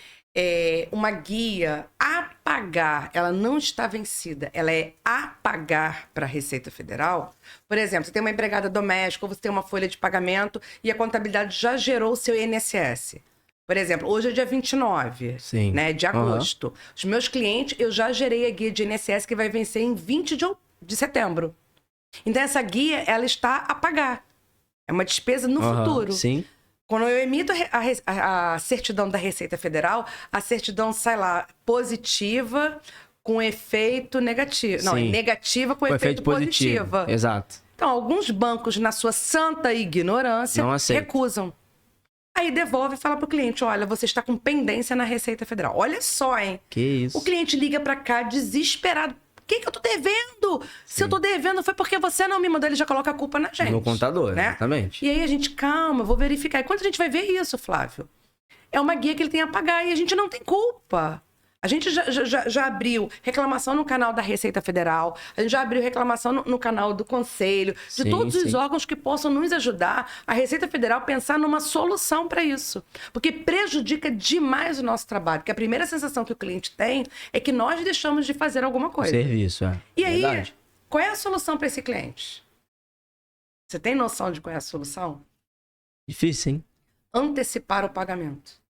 uma guia a pagar, ela não está vencida, ela é a pagar para a Receita Federal. Por exemplo, você tem uma empregada doméstica ou você tem uma folha de pagamento e a contabilidade já gerou o seu INSS. Por exemplo, hoje é dia 29, Sim. né, de agosto. Os meus clientes, eu já gerei a guia de INSS que vai vencer em 20 de setembro. Então, essa guia, ela está a pagar. É uma despesa no futuro. Sim. Quando eu emito a certidão da Receita Federal, a certidão sai lá positiva com efeito negativo. Não, Sim. negativa com efeito positivo. Exato. Então, alguns bancos, na sua santa ignorância, Não aceita. recusam. Aí devolve e fala pro cliente, olha, você está com pendência na Receita Federal. Olha só, hein? Que isso. O cliente liga pra cá desesperado. O que eu tô devendo? Se eu tô devendo foi porque você não me mandou, ele já coloca a culpa na gente. No contador, né? exatamente. E aí a gente, calma, vou verificar. E quando a gente vai ver isso, Flávio? É uma guia que ele tem a pagar e a gente não tem culpa. A gente já abriu reclamação no canal da Receita Federal, a gente já abriu reclamação no canal do Conselho, de Sim, todos os sim. órgãos que possam nos ajudar a Receita Federal pensar numa solução para isso. Porque prejudica demais o nosso trabalho. Porque a primeira sensação que o cliente tem é que nós deixamos de fazer alguma coisa. Serviço, E aí, Verdade. qual é a solução para esse cliente? Você tem noção de qual é a solução? Difícil, hein? Antecipar o pagamento.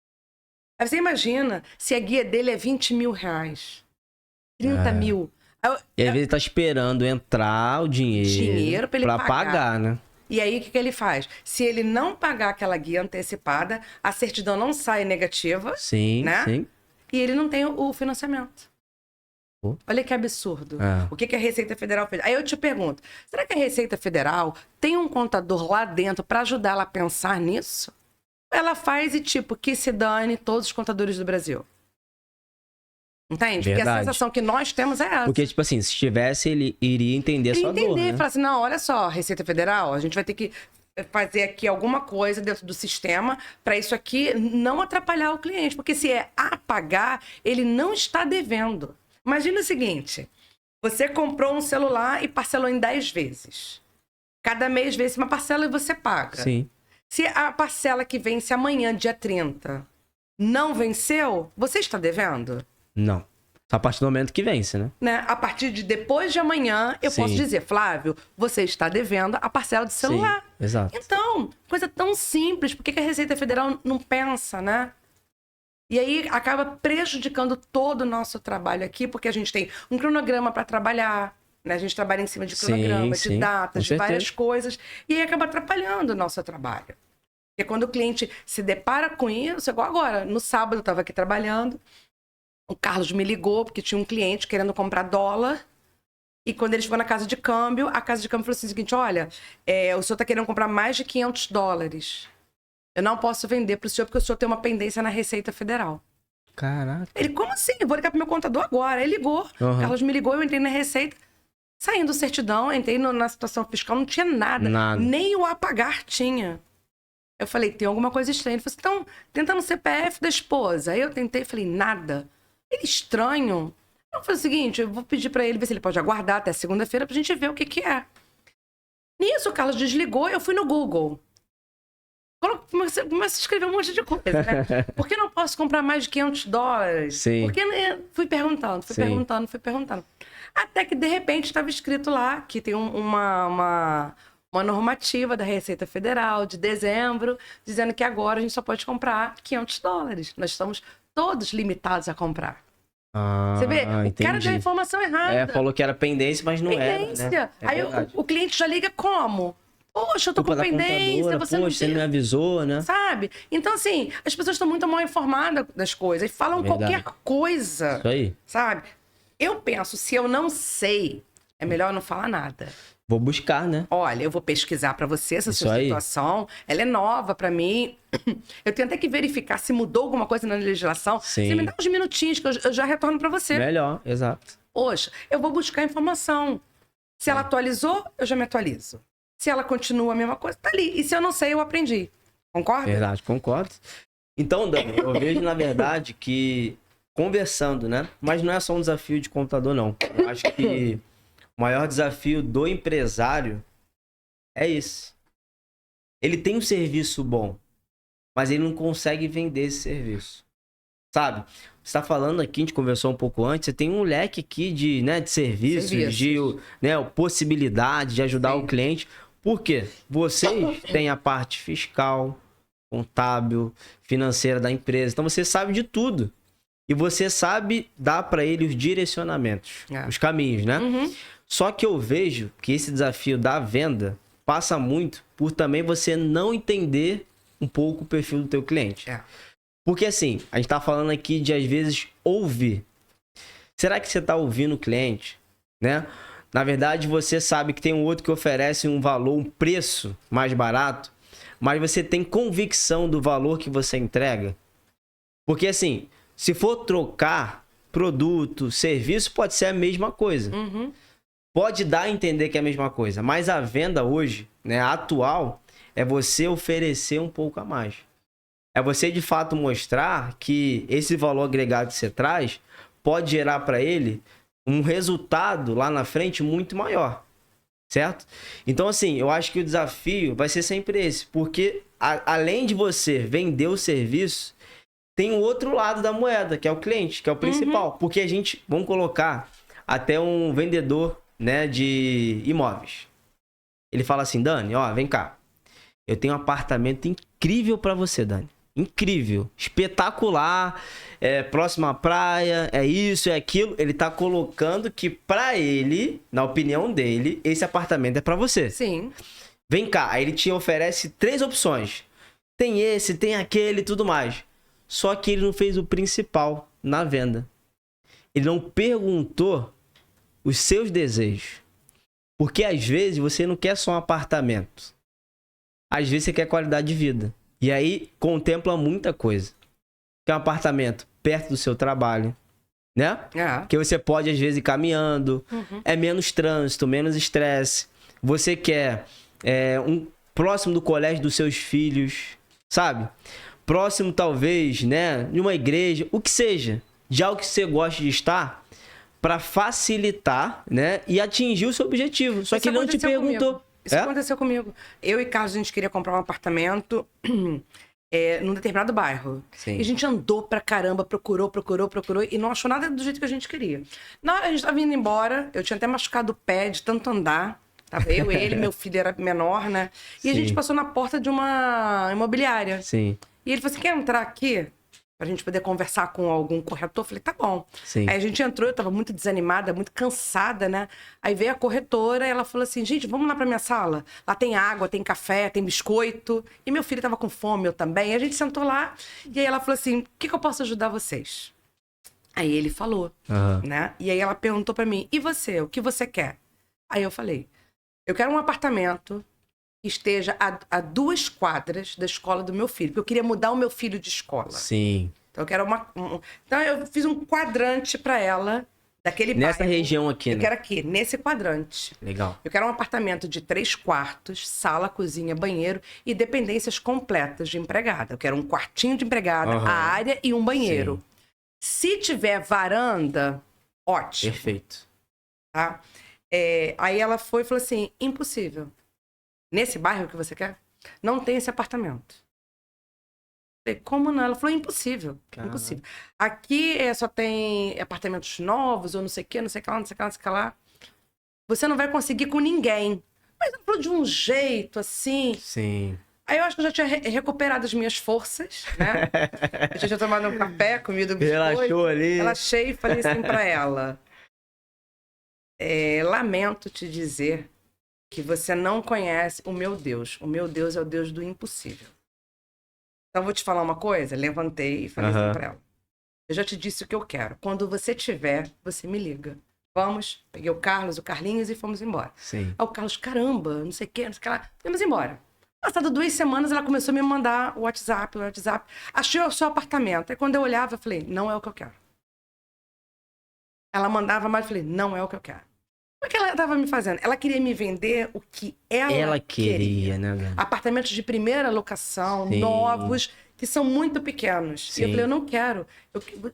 Aí você imagina se a guia dele é 20 mil reais, 30 mil. E às vezes ele tá esperando entrar o dinheiro Pra ele pagar, né? E aí, o que ele faz? Se ele não pagar aquela guia antecipada, a certidão não sai negativa, Sim, né? sim. E ele não tem o financiamento. Pô. Olha que absurdo. É. O que a Receita Federal fez? Aí eu te pergunto, será que a Receita Federal tem um contador lá dentro para ajudar ela a pensar nisso? Ela faz e tipo, que se dane todos os contadores do Brasil. Entende? Porque a Verdade. sensação que nós temos é essa. Porque, tipo assim, se tivesse, ele iria entender a sua dor, né? Falar assim, não, olha só, Receita Federal, a gente vai ter que fazer aqui alguma coisa dentro do sistema para isso aqui não atrapalhar o cliente. Porque se é a pagar, ele não está devendo. Imagina o seguinte, você comprou um celular e parcelou em 10 vezes. Cada mês vence uma parcela e você paga. Sim. Se a parcela que vence amanhã, dia 30, não venceu, você está devendo? Não. Só a partir do momento que vence, né? Né? A partir de depois de amanhã, eu Sim. posso dizer, Flávio, você está devendo a parcela do celular. Sim, exato. Então, coisa tão simples, por que a Receita Federal não pensa, né? E aí acaba prejudicando todo o nosso trabalho aqui, porque a gente tem um cronograma para trabalhar, né? A gente trabalha em cima de cronograma, Sim, de sim, datas, com de várias certeza. coisas, e aí acaba atrapalhando o nosso trabalho. Porque quando o cliente se depara com isso, igual agora, no sábado eu estava aqui trabalhando, o Carlos me ligou porque tinha um cliente querendo comprar dólar. E quando ele chegou na casa de câmbio, a casa de câmbio falou assim, o seguinte, olha, o senhor está querendo comprar mais de $500. Eu não posso vender para o senhor porque o senhor tem uma pendência na Receita Federal. Caraca. Ele, como assim? Eu vou ligar pro meu contador agora. Ele ligou. O Carlos me ligou, eu entrei na Receita. Saindo certidão, entrei na situação fiscal, não tinha nada. Nem o apagar tinha. Eu falei, tem alguma coisa estranha. Ele falou assim, então, tentando o CPF da esposa. Aí eu tentei, falei, nada. Ele estranho. Eu falei o seguinte, eu vou pedir pra ele ver se ele pode aguardar até segunda-feira pra gente ver o que é. Nisso, o Carlos desligou, eu fui no Google. Começa a escrever um monte de coisa, né? Por que não posso comprar mais de $500? Sim. Porque fui perguntando. Até que, de repente, estava escrito lá que tem uma normativa da Receita Federal de dezembro, dizendo que agora a gente só pode comprar $500. Nós estamos todos limitados a comprar. Você vê? O cara deu a informação errada. Falou que era pendência, mas não era, né? Aí o cliente já liga como? Poxa, eu tô com pendência, você não me avisou, né? Sabe? Então, assim, as pessoas estão muito mal informadas das coisas e falam qualquer coisa. Isso aí. Sabe? Eu penso, se eu não sei, é melhor eu não falar nada. Vou buscar, né? Olha, eu vou pesquisar pra você essa sua situação. Ela é nova pra mim. Eu tenho até que verificar se mudou alguma coisa na legislação. Sim. Você me dá uns minutinhos que eu já retorno pra você. Melhor, exato. Poxa, eu vou buscar informação. Se ela atualizou, eu já me atualizo. Se ela continua a mesma coisa, tá ali. E se eu não sei, eu aprendi. Concorda? Verdade, concordo. Então, Dani, eu vejo, na verdade, que conversando, né? Mas não é só um desafio de computador, não. Eu acho que o maior desafio do empresário é esse. Ele tem um serviço bom, mas ele não consegue vender esse serviço. Sabe? Você está falando aqui, a gente conversou um pouco antes, você tem um leque aqui de serviços, de possibilidade de ajudar o cliente. Por quê? Vocês têm a parte fiscal, contábil, financeira da empresa. Então você sabe de tudo. E você sabe dar para ele os direcionamentos, os caminhos, né? Só que eu vejo que esse desafio da venda passa muito por também você não entender um pouco o perfil do teu cliente. Porque assim, a gente tá falando aqui de às vezes ouvir. Será que você tá ouvindo o cliente, né? Na verdade, você sabe que tem um outro que oferece um valor, um preço mais barato, mas você tem convicção do valor que você entrega? Porque assim, se for trocar produto, serviço, pode ser a mesma coisa. Pode dar a entender que é a mesma coisa, mas a venda hoje, né, atual, é você oferecer um pouco a mais. É você, de fato, mostrar que esse valor agregado que você traz pode gerar para ele um resultado lá na frente muito maior, certo? Então, assim, eu acho que o desafio vai ser sempre esse, porque além de você vender o serviço, tem o outro lado da moeda, que é o cliente, que é o principal. Porque a gente, vamos colocar até um vendedor, né, de imóveis. Ele fala assim, Dani, ó, vem cá. Eu tenho um apartamento incrível para você, Dani. Incrível, espetacular, próximo à praia, é isso, é aquilo. Ele tá colocando que pra ele, na opinião dele, esse apartamento é pra você. Sim. Vem cá, aí ele te oferece 3 opções. Tem esse, tem aquele e tudo mais. Só que ele não fez o principal na venda. Ele não perguntou os seus desejos. Porque às vezes você não quer só um apartamento. Às vezes você quer qualidade de vida. E aí contempla muita coisa. Quer um apartamento perto do seu trabalho, né? Que você pode às vezes ir caminhando. É menos trânsito, menos estresse. Você quer um próximo do colégio dos seus filhos, sabe? Próximo talvez, né, de uma igreja, o que seja. Já o que você gosta de estar para facilitar, né, e atingir o seu objetivo. Só que ele não te perguntou. Isso aconteceu comigo. Eu e Carlos, a gente queria comprar um apartamento num determinado bairro. Sim. E a gente andou pra caramba, procurou e não achou nada do jeito que a gente queria. Na hora a gente tava indo embora, eu tinha até machucado o pé de tanto andar. Tava eu, ele, meu filho era menor, né? E a gente passou na porta de uma imobiliária. Sim. E ele falou assim, quer entrar aqui? pra gente poder conversar com algum corretor. Falei, tá bom. Sim. Aí a gente entrou, eu tava muito desanimada, muito cansada, né? Aí veio a corretora e ela falou assim, gente, vamos lá pra minha sala. Lá tem água, tem café, tem biscoito. E meu filho tava com fome, eu também. E a gente sentou lá e aí ela falou assim, o que eu posso ajudar vocês? Aí ele falou, né? E aí ela perguntou pra mim, e você, o que você quer? Aí eu falei, eu quero um apartamento que esteja a 2 quadras da escola do meu filho, porque eu queria mudar o meu filho de escola. Sim. Então eu quero Então eu fiz um quadrante pra ela, daquele Nessa bairro. região aqui, Eu né? quero aqui, nesse quadrante. Legal. Eu quero um apartamento de 3 quartos, sala, cozinha, banheiro e dependências completas de empregada. Eu quero um quartinho de empregada, a área e um banheiro. Sim. Se tiver varanda, ótimo. Perfeito. Tá? Aí ela foi e falou assim, impossível. Nesse bairro que você quer? Não tem esse apartamento. Eu falei, como não? Ela falou, impossível. Caramba. Impossível. Aqui só tem apartamentos novos, ou não sei o quê, não sei o que lá, não sei o que lá, não sei o que lá. Você não vai conseguir com ninguém. Mas ela falou de um jeito, assim... Sim. Aí eu acho que eu já tinha recuperado as minhas forças, né? Eu já tinha tomado um café, comido um biscoito. Relaxou ali. Relaxei e falei assim pra ela. Lamento te dizer que você não conhece o meu Deus. O meu Deus é o Deus do impossível. Então, eu vou te falar uma coisa. Levantei e falei assim pra ela. Eu já te disse o que eu quero. Quando você tiver, você me liga. Vamos. Peguei o Carlos, o Carlinhos e fomos embora. Sim. Aí o Carlos, caramba, não sei o que, não sei o que lá. Fomos embora. Passado 2 semanas, ela começou a me mandar o WhatsApp. Achei o seu apartamento. Aí quando eu olhava, eu falei, não é o que eu quero. Ela mandava mais, eu falei, não é o que eu quero. O que ela estava me fazendo? Ela queria me vender o que ela queria, né, velho? Apartamentos de primeira locação, Sim. novos, que são muito pequenos. Sim. E eu falei, eu não quero.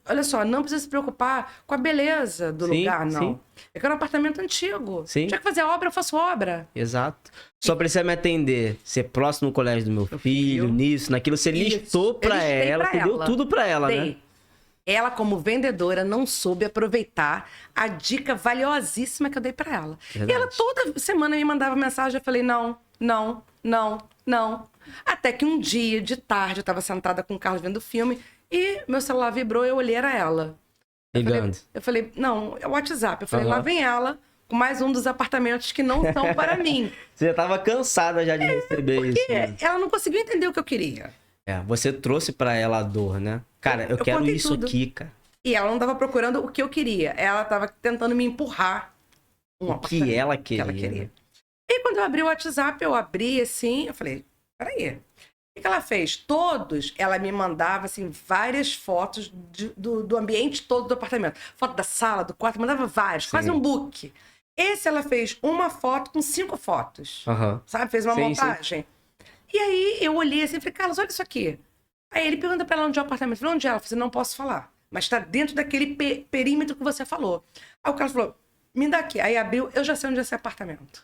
Olha só, não precisa se preocupar com a beleza do lugar, não. Sim. Eu quero um apartamento antigo. Sim. Tinha que fazer obra, eu faço obra. Exato. Só precisa me atender, ser próximo do colégio do meu filho, nisso, naquilo. Você listou pra ela, você deu tudo pra ela, né? Ela, como vendedora, não soube aproveitar a dica valiosíssima que eu dei pra ela. Verdade. E ela toda semana me mandava mensagem, eu falei, não. Até que um dia, de tarde, eu tava sentada com o Carlos vendo filme e meu celular vibrou e eu olhei, era ela. Ligando. Eu falei, não, é o WhatsApp. Eu falei, lá vem ela com mais um dos apartamentos que não são para mim. Você já tava cansada já de receber isso. Né? Ela não conseguiu entender o que eu queria. Você trouxe pra ela a dor, né? Cara, eu quero isso tudo aqui, cara. E ela não tava procurando o que eu queria. Ela tava tentando me empurrar o que ela queria. Né? E quando eu abri o WhatsApp, eu abri assim, eu falei, peraí. O que ela fez? Ela me mandava, assim, várias fotos do ambiente todo do apartamento. Foto da sala, do quarto, mandava várias, quase um book. Esse ela fez uma foto com 5 fotos, sabe? Fez uma montagem. E aí eu olhei assim e falei, Carlos, olha isso aqui. Aí ele pergunta pra ela onde é o apartamento. Eu falei, onde é? Ela falou, não posso falar. Mas tá dentro daquele perímetro que você falou. Aí o Carlos falou, me dá aqui. Aí abriu, eu já sei onde é esse apartamento.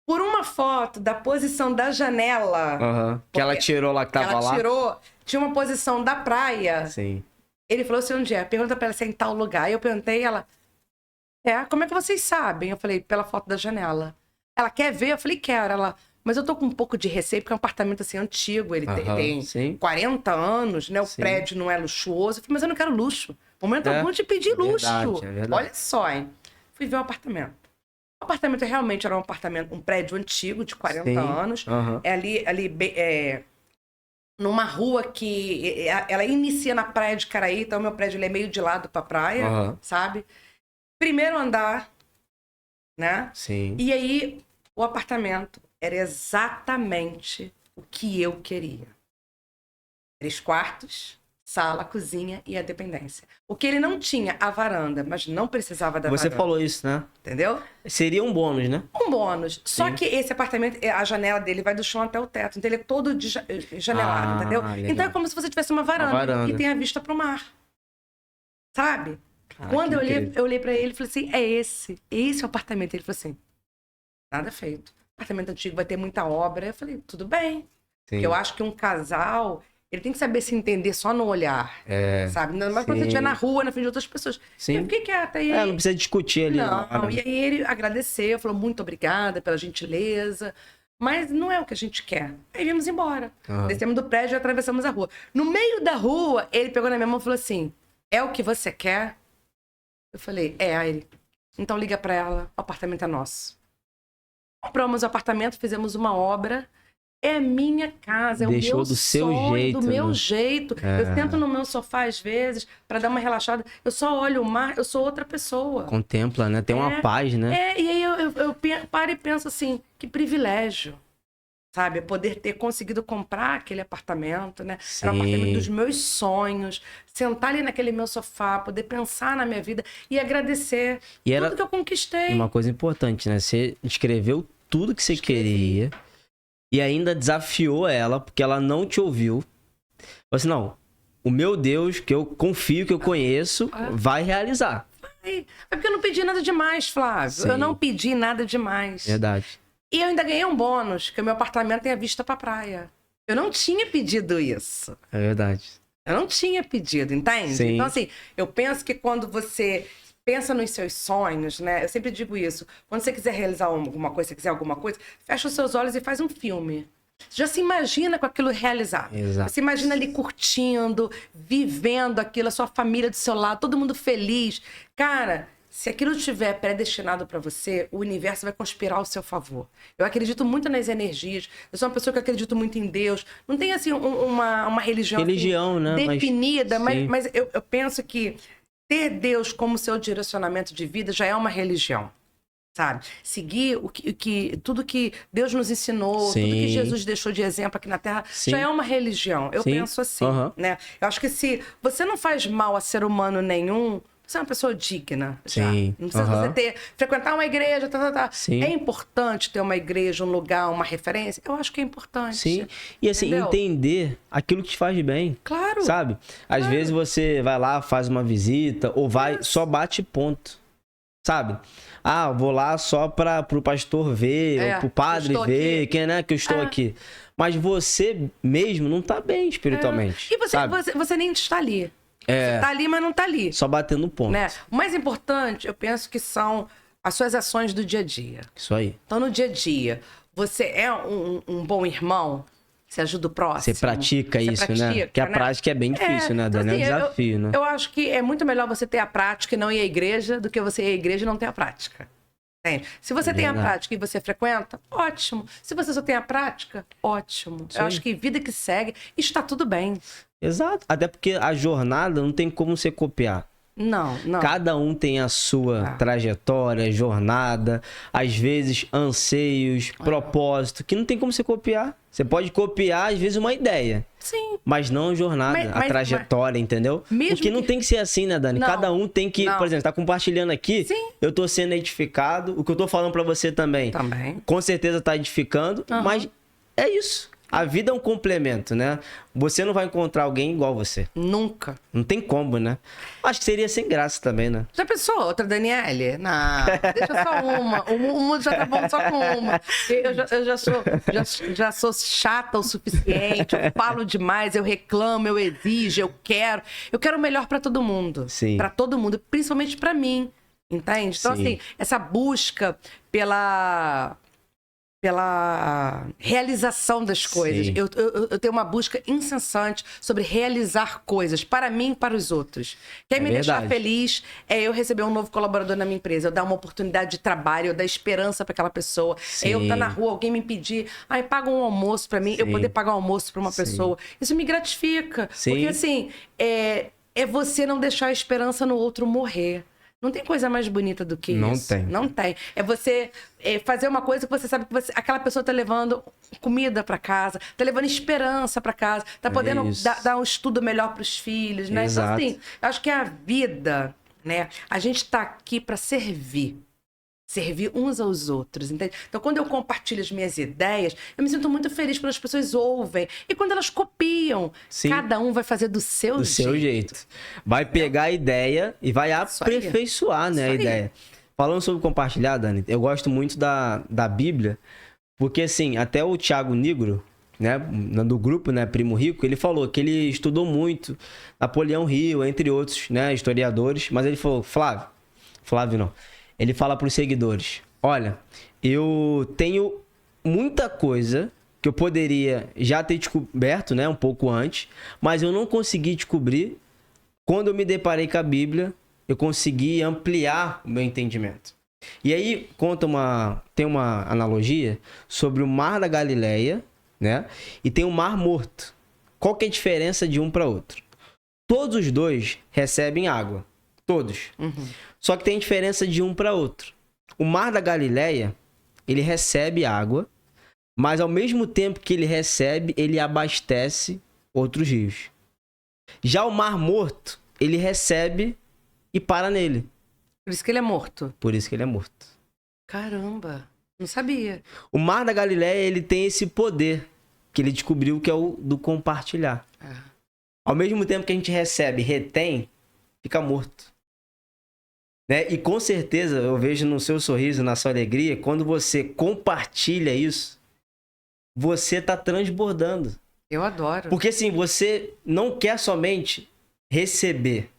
Por uma foto da posição da janela. Que ela tirou lá, que tava lá. Ela tirou, tinha uma posição da praia. Sim. Ele falou assim, onde é? Pergunta pra ela se é em tal lugar. Aí eu perguntei, ela, como é que vocês sabem? Eu falei, pela foto da janela. Ela, quer ver? Eu falei, quero. Ela, mas eu tô com um pouco de receio, porque é um apartamento assim antigo, ele tem 40 anos, né? O prédio não é luxuoso. Eu falei, mas eu não quero luxo. Momento algum de pedir luxo. Verdade. Olha só, hein? Fui ver o apartamento. O apartamento realmente era um prédio antigo, de 40 anos. É ali numa rua que ela inicia na praia de Caraí, então o meu prédio ele é meio de lado pra praia, sabe? Primeiro andar, né? Sim. E aí, o apartamento era exatamente o que eu queria. 3 quartos, sala, cozinha e a dependência. O que ele não tinha, a varanda, mas não precisava da varanda. Você falou isso, né? Entendeu? Seria um bônus, né? Um bônus. Só que esse apartamento, a janela dele vai do chão até o teto. Então ele é todo janelado, entendeu? Legal. Então é como se você tivesse uma varanda e tem a vista pro mar. Sabe? Quando eu olhei pra ele e falei assim, esse é o apartamento. Ele falou assim, nada feito. Apartamento antigo vai ter muita obra. Eu falei, tudo bem. Porque eu acho que um casal, ele tem que saber se entender só no olhar. Sabe? Não é quando você estiver na rua, na frente de outras pessoas. Sim. Eu fiquei quieta. E não precisa discutir ali. Não, e aí ele agradeceu, falou muito obrigada pela gentileza. Mas não é o que a gente quer. Aí viemos embora. Aham. Descemos do prédio e atravessamos a rua. No meio da rua, ele pegou na minha mão e falou assim, é o que você quer? Eu falei, Aí ele, então liga pra ela, o apartamento é nosso. Compramos o apartamento, fizemos uma obra. É a minha casa, é Deixou o meu do seu sonho, jeito, do meu né? jeito. Eu sento no meu sofá às vezes pra dar uma relaxada. Eu só olho o mar, eu sou outra pessoa. Contempla, né? Tem uma paz, né? E aí eu paro e penso assim, que privilégio, sabe? Poder ter conseguido comprar aquele apartamento, né? Era o apartamento dos meus sonhos. Sentar ali naquele meu sofá, poder pensar na minha vida e agradecer tudo que eu conquistei. Uma coisa importante, né? Você escreveu tudo que você queria e ainda desafiou ela, porque ela não te ouviu. Falou assim, não, o meu Deus, que eu confio, que eu conheço, vai realizar. É porque eu não pedi nada demais, Flávio. Sim. Eu não pedi nada demais. Verdade. E eu ainda ganhei um bônus, que o meu apartamento tem a vista pra praia. Eu não tinha pedido isso. É verdade. Eu não tinha pedido, entende? Sim. Então, assim, eu penso que quando você pensa nos seus sonhos, né? Eu sempre digo isso. Quando você quiser realizar alguma coisa, você quiser alguma coisa, fecha os seus olhos e faz um filme. Você já se imagina com aquilo realizado. Exato. Você imagina ali curtindo, vivendo aquilo, a sua família do seu lado, todo mundo feliz. Cara, se aquilo estiver predestinado para você, o universo vai conspirar ao seu favor. Eu acredito muito nas energias. Eu sou uma pessoa que acredito muito em Deus. Não tem, assim, uma religião, Religião, assim, né? definida, Sim. mas eu penso que ter Deus como seu direcionamento de vida já é uma religião, sabe? Seguir tudo que Deus nos ensinou, Sim. tudo que Jesus deixou de exemplo aqui na Terra, Sim. já é uma religião. Eu Sim. penso assim, Aham. né? Eu acho que se você não faz mal a ser humano nenhum, você é uma pessoa digna. Já. Sim. Não precisa Aham. você frequentar uma igreja, Sim. É importante ter uma igreja, um lugar, uma referência? Eu acho que é importante. Sim. E assim, Entendeu? entender aquilo que te faz bem. Claro. Sabe? Às vezes você vai lá, faz uma visita, ou vai, só bate ponto. Sabe? Ah, vou lá só pro pastor ver, ou pro padre ver, aqui. quem é que eu estou aqui. Mas você mesmo não tá bem espiritualmente. E sabe? você nem está ali. Você tá ali, mas não tá ali. Só batendo ponto. Né? O mais importante, eu penso que são as suas ações do dia a dia. Isso aí. Então, no dia a dia, você é um bom irmão? Você ajuda o próximo? Você pratica isso, né? Porque a prática é bem difícil, né, Dani? É um desafio, né? Eu acho que é muito melhor você ter a prática e não ir à igreja do que você ir à igreja e não ter a prática. Entende? Se você tem a prática e você frequenta, ótimo. Se você só tem a prática, ótimo. Sim. Eu acho que vida que segue, está tudo bem. Exato. Até porque a jornada não tem como você copiar. Não. Cada um tem a sua trajetória, jornada, às vezes anseios, propósito, que não tem como você copiar. Você pode copiar, às vezes, uma ideia. Sim. Mas não a jornada, a trajetória, entendeu? Porque não tem que ser assim, né, Dani? Não. Cada um tem que, por exemplo, tá compartilhando aqui, Sim. eu tô sendo edificado, o que eu tô falando pra você também. Com certeza tá edificando, mas é isso. A vida é um complemento, né? Você não vai encontrar alguém igual você. Nunca. Não tem como, né? Acho que seria sem graça também, né? Já pensou outra, Daniele? Não, deixa só uma. O mundo já tá bom só com uma. Eu já sou chata o suficiente, eu falo demais, eu reclamo, eu exijo, eu quero. Eu quero o melhor pra todo mundo. Sim. Pra todo mundo, principalmente pra mim. Entende? Então, Sim. assim, essa busca pela realização das coisas. Sim. Eu tenho uma busca incessante sobre realizar coisas para mim e para os outros. Quer me deixar feliz é eu receber um novo colaborador na minha empresa, eu dar uma oportunidade de trabalho, eu dar esperança para aquela pessoa. Sim. É eu estar na rua, alguém me pedir, paga um almoço para mim, eu poder pagar um almoço para uma pessoa. Isso me gratifica. Sim. Porque assim, é você não deixar a esperança no outro morrer. Não tem coisa mais bonita do que isso. Não tem. É você fazer uma coisa que você sabe que aquela pessoa tá levando comida para casa, tá levando esperança para casa, tá podendo dar um estudo melhor para os filhos, né? Exato. Então, assim, eu acho que a vida, né? A gente tá aqui para servir uns aos outros, entende? Então, quando eu compartilho as minhas ideias, eu me sinto muito feliz quando as pessoas ouvem. E quando elas copiam, cada um vai fazer do seu jeito. Vai pegar a ideia e vai aperfeiçoar, né, a ideia. Falando sobre compartilhar, Dani, eu gosto muito da Bíblia, porque, assim, até o Thiago Nigro, né, do grupo, né, Primo Rico, ele falou que ele estudou muito Napoleão Hill, entre outros, né, historiadores, mas ele falou, Flávio não. Ele fala para os seguidores, olha, eu tenho muita coisa que eu poderia já ter descoberto, né, um pouco antes, mas eu não consegui descobrir. Quando eu me deparei com a Bíblia, eu consegui ampliar o meu entendimento. E aí tem uma analogia sobre o Mar da Galileia, né? E tem o Mar Morto. Qual que é a diferença de um para outro? Todos os dois recebem água. Todos. Uhum. Só que tem diferença de um para outro. O Mar da Galileia, ele recebe água, mas ao mesmo tempo que ele recebe, ele abastece outros rios. Já o Mar Morto, ele recebe e para nele. Por isso que ele é morto. Por isso que ele é morto. Caramba, não sabia. O Mar da Galileia, ele tem esse poder que ele descobriu, que é o do compartilhar. Ao mesmo tempo que a gente recebe, retém, fica morto. Né? E com certeza, eu vejo no seu sorriso, na sua alegria, quando você compartilha isso, você está transbordando. Eu adoro. Porque assim, você não quer somente receber,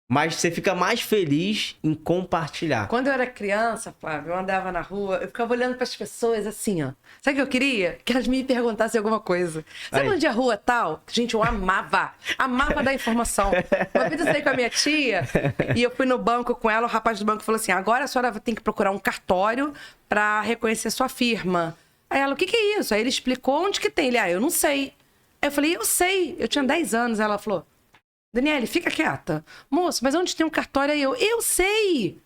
mas você fica mais feliz em compartilhar. Quando eu era criança, Flávio, eu andava na rua, eu ficava olhando para as pessoas assim, ó. Sabe o que eu queria? Que elas me perguntassem alguma coisa. Sabe onde é a rua tal? Gente, eu amava. Amava dar informação. Uma vez eu saí com a minha tia e eu fui no banco com ela, o rapaz do banco falou assim, agora a senhora tem que procurar um cartório para reconhecer sua firma. Aí ela, o que é isso? Aí ele explicou onde que tem. Ele, eu não sei. Aí eu falei, eu sei. Eu tinha 10 anos. Aí ela falou, Daniele, fica quieta. Moço, mas onde tem um cartório? Aí eu sei.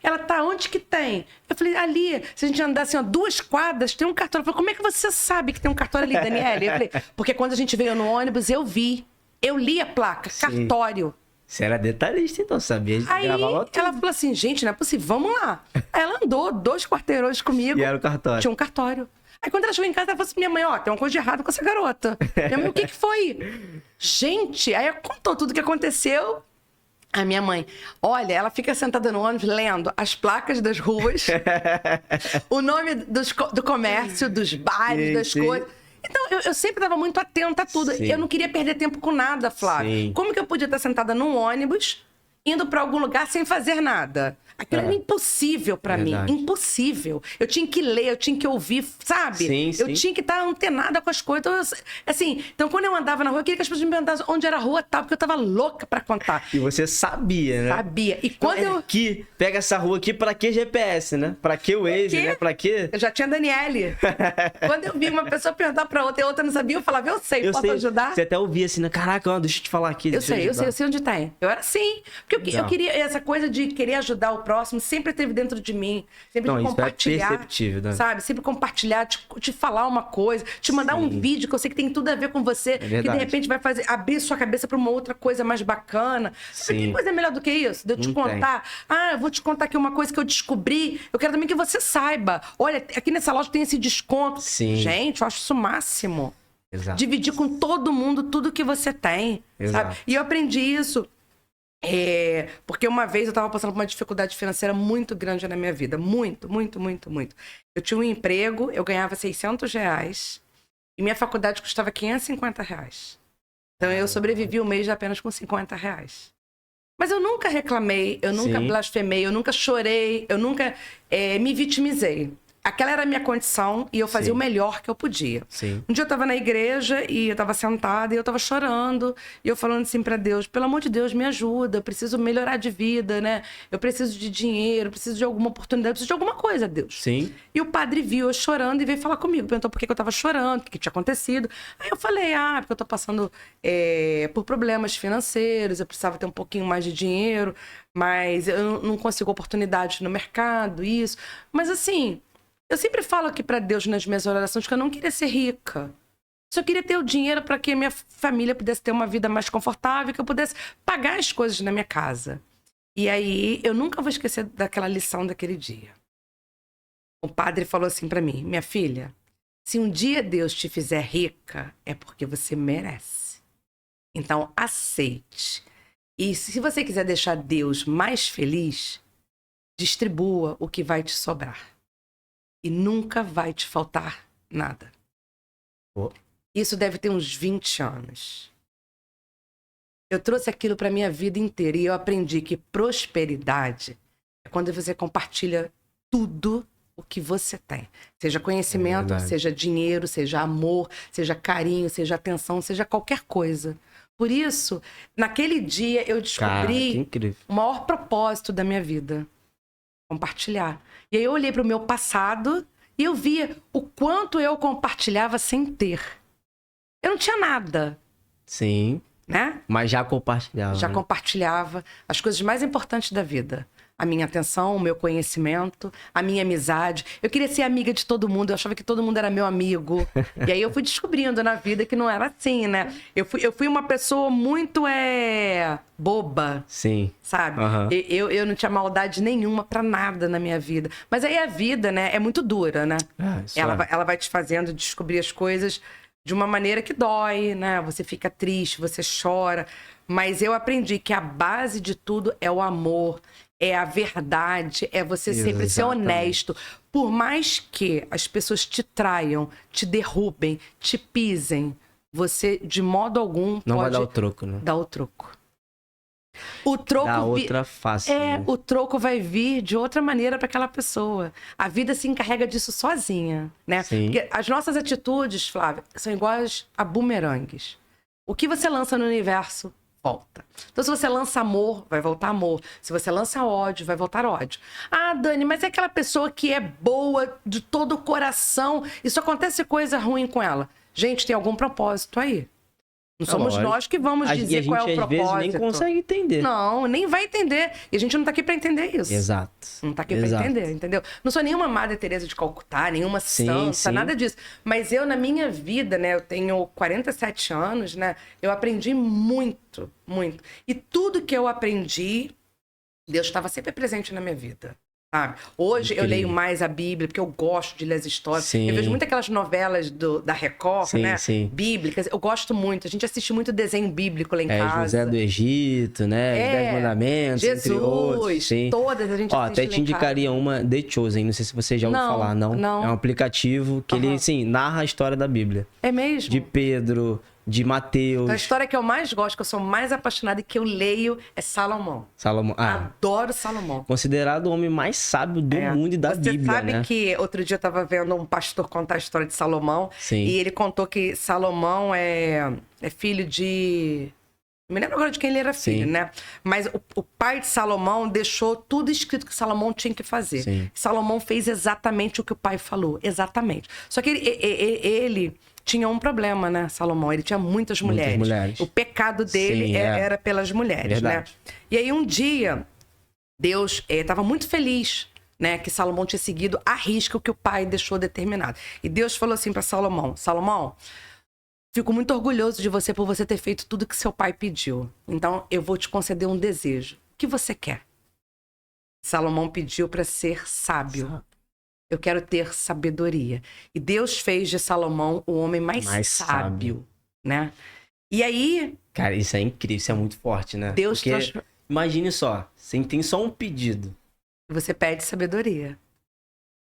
Ela, tá, onde que tem? Eu falei, ali, se a gente andar assim, ó, 2 quadras, tem um cartório. Eu falei, como é que você sabe que tem um cartório ali, Daniele? Eu falei, porque quando a gente veio no ônibus, eu vi. Eu li a placa, Sim. cartório. Você era detalhista, então, sabia? Aí ela falou assim, gente, não é possível, vamos lá. Aí ela andou 2 quarteirões comigo. E era o cartório. Tinha um cartório. Aí quando ela chegou em casa, ela falou assim, minha mãe, ó, tem uma coisa de errado com essa garota. Minha mãe, o que foi? Gente, aí ela contou tudo o que aconteceu. A minha mãe, olha, ela fica sentada no ônibus lendo as placas das ruas, o nome do comércio, dos bares, sim, das sim. coisas. Então, eu sempre estava muito atenta a tudo. Sim. Eu não queria perder tempo com nada, Flávio. Sim. Como que eu podia estar sentada num ônibus, indo para algum lugar sem fazer nada? Aquilo era impossível para mim. Impossível. Eu tinha que ler, eu tinha que ouvir, sabe? Sim, eu sim. tinha que estar antenada com as coisas. Assim, então quando eu andava na rua, eu queria que as pessoas me perguntassem onde era a rua tal, porque eu tava louca para contar. E você sabia, né? Sabia. E quando eu... Aqui, pega essa rua aqui, pra que GPS, né? Pra que o Waze, né? Pra que... Eu já tinha Daniele. Quando eu vi uma pessoa perguntar pra outra e a outra não sabia, eu falava, eu sei, posso ajudar? Você até ouvia assim, né? Caraca, ó, deixa eu te falar aqui. Eu sei onde tem. Eu era assim. Porque eu queria, essa coisa de querer ajudar o próximo sempre teve dentro de mim. Sempre de compartilhar. Isso é perceptível, né? Sabe? Sempre compartilhar, te falar uma coisa, te mandar um vídeo que eu sei que tem tudo a ver com você, que de repente vai abrir sua cabeça pra uma outra coisa mais bacana. Sabe, tem coisa melhor do que isso? De eu te contar. Eu vou te contar aqui uma coisa que eu descobri. Eu quero também que você saiba. Olha, aqui nessa loja tem esse desconto. Sim. Gente, eu acho isso o máximo. Exato. Dividir com todo mundo tudo que você tem. Sabe? E eu aprendi isso. Porque uma vez eu estava passando por uma dificuldade financeira muito grande na minha vida. Muito, muito, muito, muito. Eu tinha um emprego, eu ganhava R$600 e minha faculdade custava R$550. Então eu sobrevivi o mês apenas com R$50. Mas eu nunca reclamei, eu nunca blasfemei, eu nunca chorei, eu nunca me vitimizei. Aquela era a minha condição e eu fazia o melhor que eu podia. Sim. Um dia eu tava na igreja e eu tava sentada e eu tava chorando. E eu falando assim pra Deus, pelo amor de Deus, me ajuda. Eu preciso melhorar de vida, né? Eu preciso de dinheiro, eu preciso de alguma oportunidade, eu preciso de alguma coisa, Deus. Sim. E o padre viu eu chorando e veio falar comigo. Perguntou por que eu tava chorando, o que tinha acontecido. Aí eu falei, porque eu tô passando por problemas financeiros, eu precisava ter um pouquinho mais de dinheiro, mas eu não consigo oportunidade no mercado, isso. Mas assim... Eu sempre falo aqui pra Deus nas minhas orações que eu não queria ser rica. Só queria ter o dinheiro para que a minha família pudesse ter uma vida mais confortável, que eu pudesse pagar as coisas na minha casa. E aí, eu nunca vou esquecer daquela lição daquele dia. O padre falou assim pra mim, minha filha, se um dia Deus te fizer rica, é porque você merece. Então, aceite. E se você quiser deixar Deus mais feliz, distribua o que vai te sobrar. E nunca vai te faltar nada. Isso deve ter uns 20 anos. Eu trouxe aquilo para minha vida inteira e eu aprendi que prosperidade é quando você compartilha tudo o o que você tem. Seja conhecimento, seja dinheiro, seja amor, seja carinho, seja atenção, seja qualquer coisa. Por isso, naquele dia eu descobri o maior propósito da minha vida. Compartilhar. E aí eu olhei para o meu passado e eu via o quanto eu compartilhava sem ter. Eu não tinha nada. Sim. Né? Mas já compartilhava. Já compartilhava as coisas mais importantes da vida. A minha atenção, o meu conhecimento, a minha amizade. Eu queria ser amiga de todo mundo, eu achava que todo mundo era meu amigo. E aí eu fui descobrindo na vida que não era assim, né? Eu fui uma pessoa muito boba. Sim. Sabe? Eu não tinha maldade nenhuma pra nada na minha vida. Mas aí a vida, né, é muito dura, né? Ela vai te fazendo descobrir as coisas de uma maneira que dói, né? Você fica triste, você chora. Mas eu aprendi que a base de tudo é o amor, é a verdade, é você sempre ser honesto. Por mais que as pessoas te traiam, te derrubem, te pisem, você, de modo algum, não pode... vai dar o troco, né? Dar o troco. O troco dá outra face. Né? O troco vai vir de outra maneira para aquela pessoa. A vida se encarrega disso sozinha, né? Sim. Porque as nossas atitudes, Flávia, são iguais a bumerangues. O que você lança no universo, volta. Então, se você lança amor, vai voltar amor. Se você lança ódio, vai voltar ódio. Ah, Dani, mas é aquela pessoa que é boa de todo o coração. Isso acontece coisa ruim com ela. Gente, tem algum propósito aí. Não somos nós que vamos dizer qual é o propósito. A gente, às vezes, nem consegue entender. Não, nem vai entender. E a gente não tá aqui pra entender isso. Exato. Não tá aqui pra entender, entendeu? Não sou nenhuma Madre Teresa de Calcutá, nenhuma santa, nada disso. Mas eu, na minha vida, né, eu tenho 47 anos, né, eu aprendi muito, muito. E tudo que eu aprendi, Deus estava sempre presente na minha vida. Sabe? Hoje eu leio mais a Bíblia, porque eu gosto de ler as histórias. Sim. Eu vejo muito aquelas novelas da Record, sim, né? Sim. Bíblicas. Eu gosto muito. A gente assiste muito desenho bíblico lá em casa. José do Egito, né? Os 10 Mandamentos, Jesus, entre outros. Sim. Todas a gente assiste até te indicaria uma, The Chosen. Não sei se você já ouviu falar, não. É um aplicativo que ele, sim, narra a história da Bíblia. É mesmo? De Pedro, de Mateus. Então, a história que eu mais gosto, que eu sou mais apaixonada e que eu leio é Salomão. Adoro Salomão. Considerado o homem mais sábio do mundo e da Bíblia, Você sabe, né? que outro dia eu tava vendo um pastor contar a história de Salomão. Sim. E ele contou que Salomão é filho de... Não me lembro agora de quem ele era filho, né? Mas o pai de Salomão deixou tudo escrito que Salomão tinha que fazer. Sim. Salomão fez exatamente o que o pai falou. Exatamente. Só que ele tinha um problema, né, Salomão? Ele tinha muitas mulheres. O pecado dele era pelas mulheres, né? E aí um dia, Deus estava muito feliz, né, que Salomão tinha seguido à risca o que o pai deixou determinado. E Deus falou assim para Salomão: Salomão, fico muito orgulhoso de você por você ter feito tudo que seu pai pediu. Então, eu vou te conceder um desejo. O que você quer? Salomão pediu para ser sábio. Eu quero ter sabedoria. E Deus fez de Salomão o homem mais sábio, né? E aí... Cara, isso é incrível, isso é muito forte, né? Deus imagine só, você tem só um pedido. Você pede sabedoria.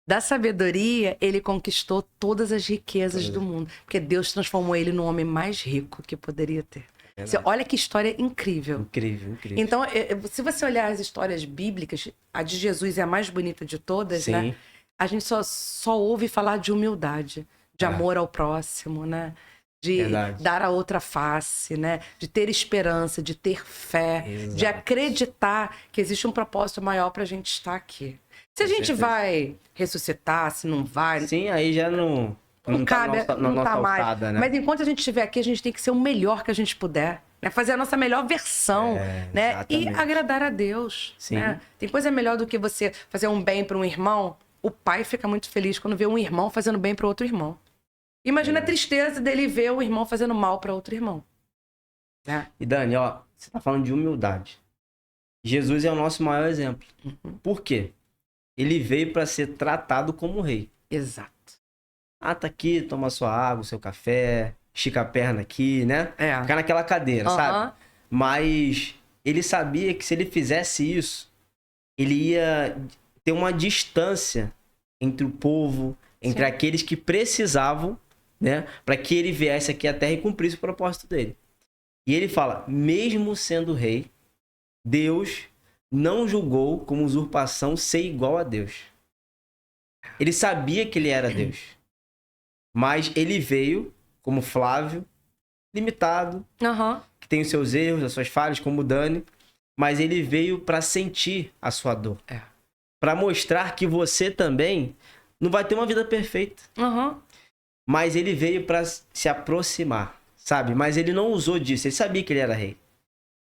Da sabedoria, ele conquistou todas as riquezas do mundo. Porque Deus transformou ele no homem mais rico que poderia ter. Você olha que história incrível. Incrível, incrível. Então, se você olhar as histórias bíblicas, a de Jesus é a mais bonita de todas, né? A gente só ouve falar de humildade, de amor ao próximo, né? De dar a outra face, né? De ter esperança, de ter fé, de acreditar que existe um propósito maior pra gente estar aqui. Se a gente vai ressuscitar, se não vai... Sim, aí já não cabe, na nossa alçada, né? Mas enquanto a gente estiver aqui, a gente tem que ser o melhor que a gente puder. Né? Fazer a nossa melhor versão, né? Exatamente. E agradar a Deus. Sim. Né? Tem coisa melhor do que você fazer um bem para um irmão. O pai fica muito feliz quando vê um irmão fazendo bem para outro irmão. Imagina a tristeza dele ver o irmão fazendo mal para outro irmão. Né? E Dani, você tá falando de humildade. Jesus é o nosso maior exemplo. Por quê? Ele veio para ser tratado como rei. Exato. Tá aqui, toma sua água, seu café, estica a perna aqui, né? Ficar naquela cadeira, sabe? Mas ele sabia que se ele fizesse isso, ele ia ter uma distância entre o povo, entre aqueles que precisavam, né? Para que ele viesse aqui à Terra e cumprisse o propósito dele. E ele fala, mesmo sendo rei, Deus não julgou como usurpação ser igual a Deus. Ele sabia que ele era Deus. Mas ele veio, como Flávio, limitado, que tem os seus erros, as suas falhas, como o Dani, mas ele veio para sentir a sua dor. Para mostrar que você também não vai ter uma vida perfeita. Mas ele veio para se aproximar, sabe? Mas ele não usou disso, ele sabia que ele era rei.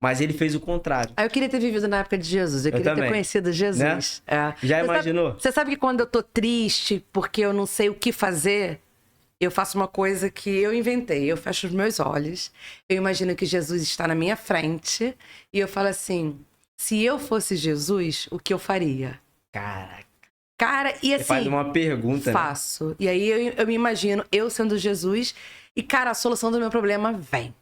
Mas ele fez o contrário. Eu queria ter vivido na época de Jesus. Eu queria ter conhecido Jesus. Né? Já imaginou? Você sabe que quando eu tô triste porque eu não sei o que fazer, eu faço uma coisa que eu inventei. Eu fecho os meus olhos, eu imagino que Jesus está na minha frente e eu falo assim, se eu fosse Jesus, o que eu faria? Caraca. Cara, e assim... Você faz uma pergunta, faço. Né? E aí eu me imagino eu sendo Jesus e, cara, a solução do meu problema vem.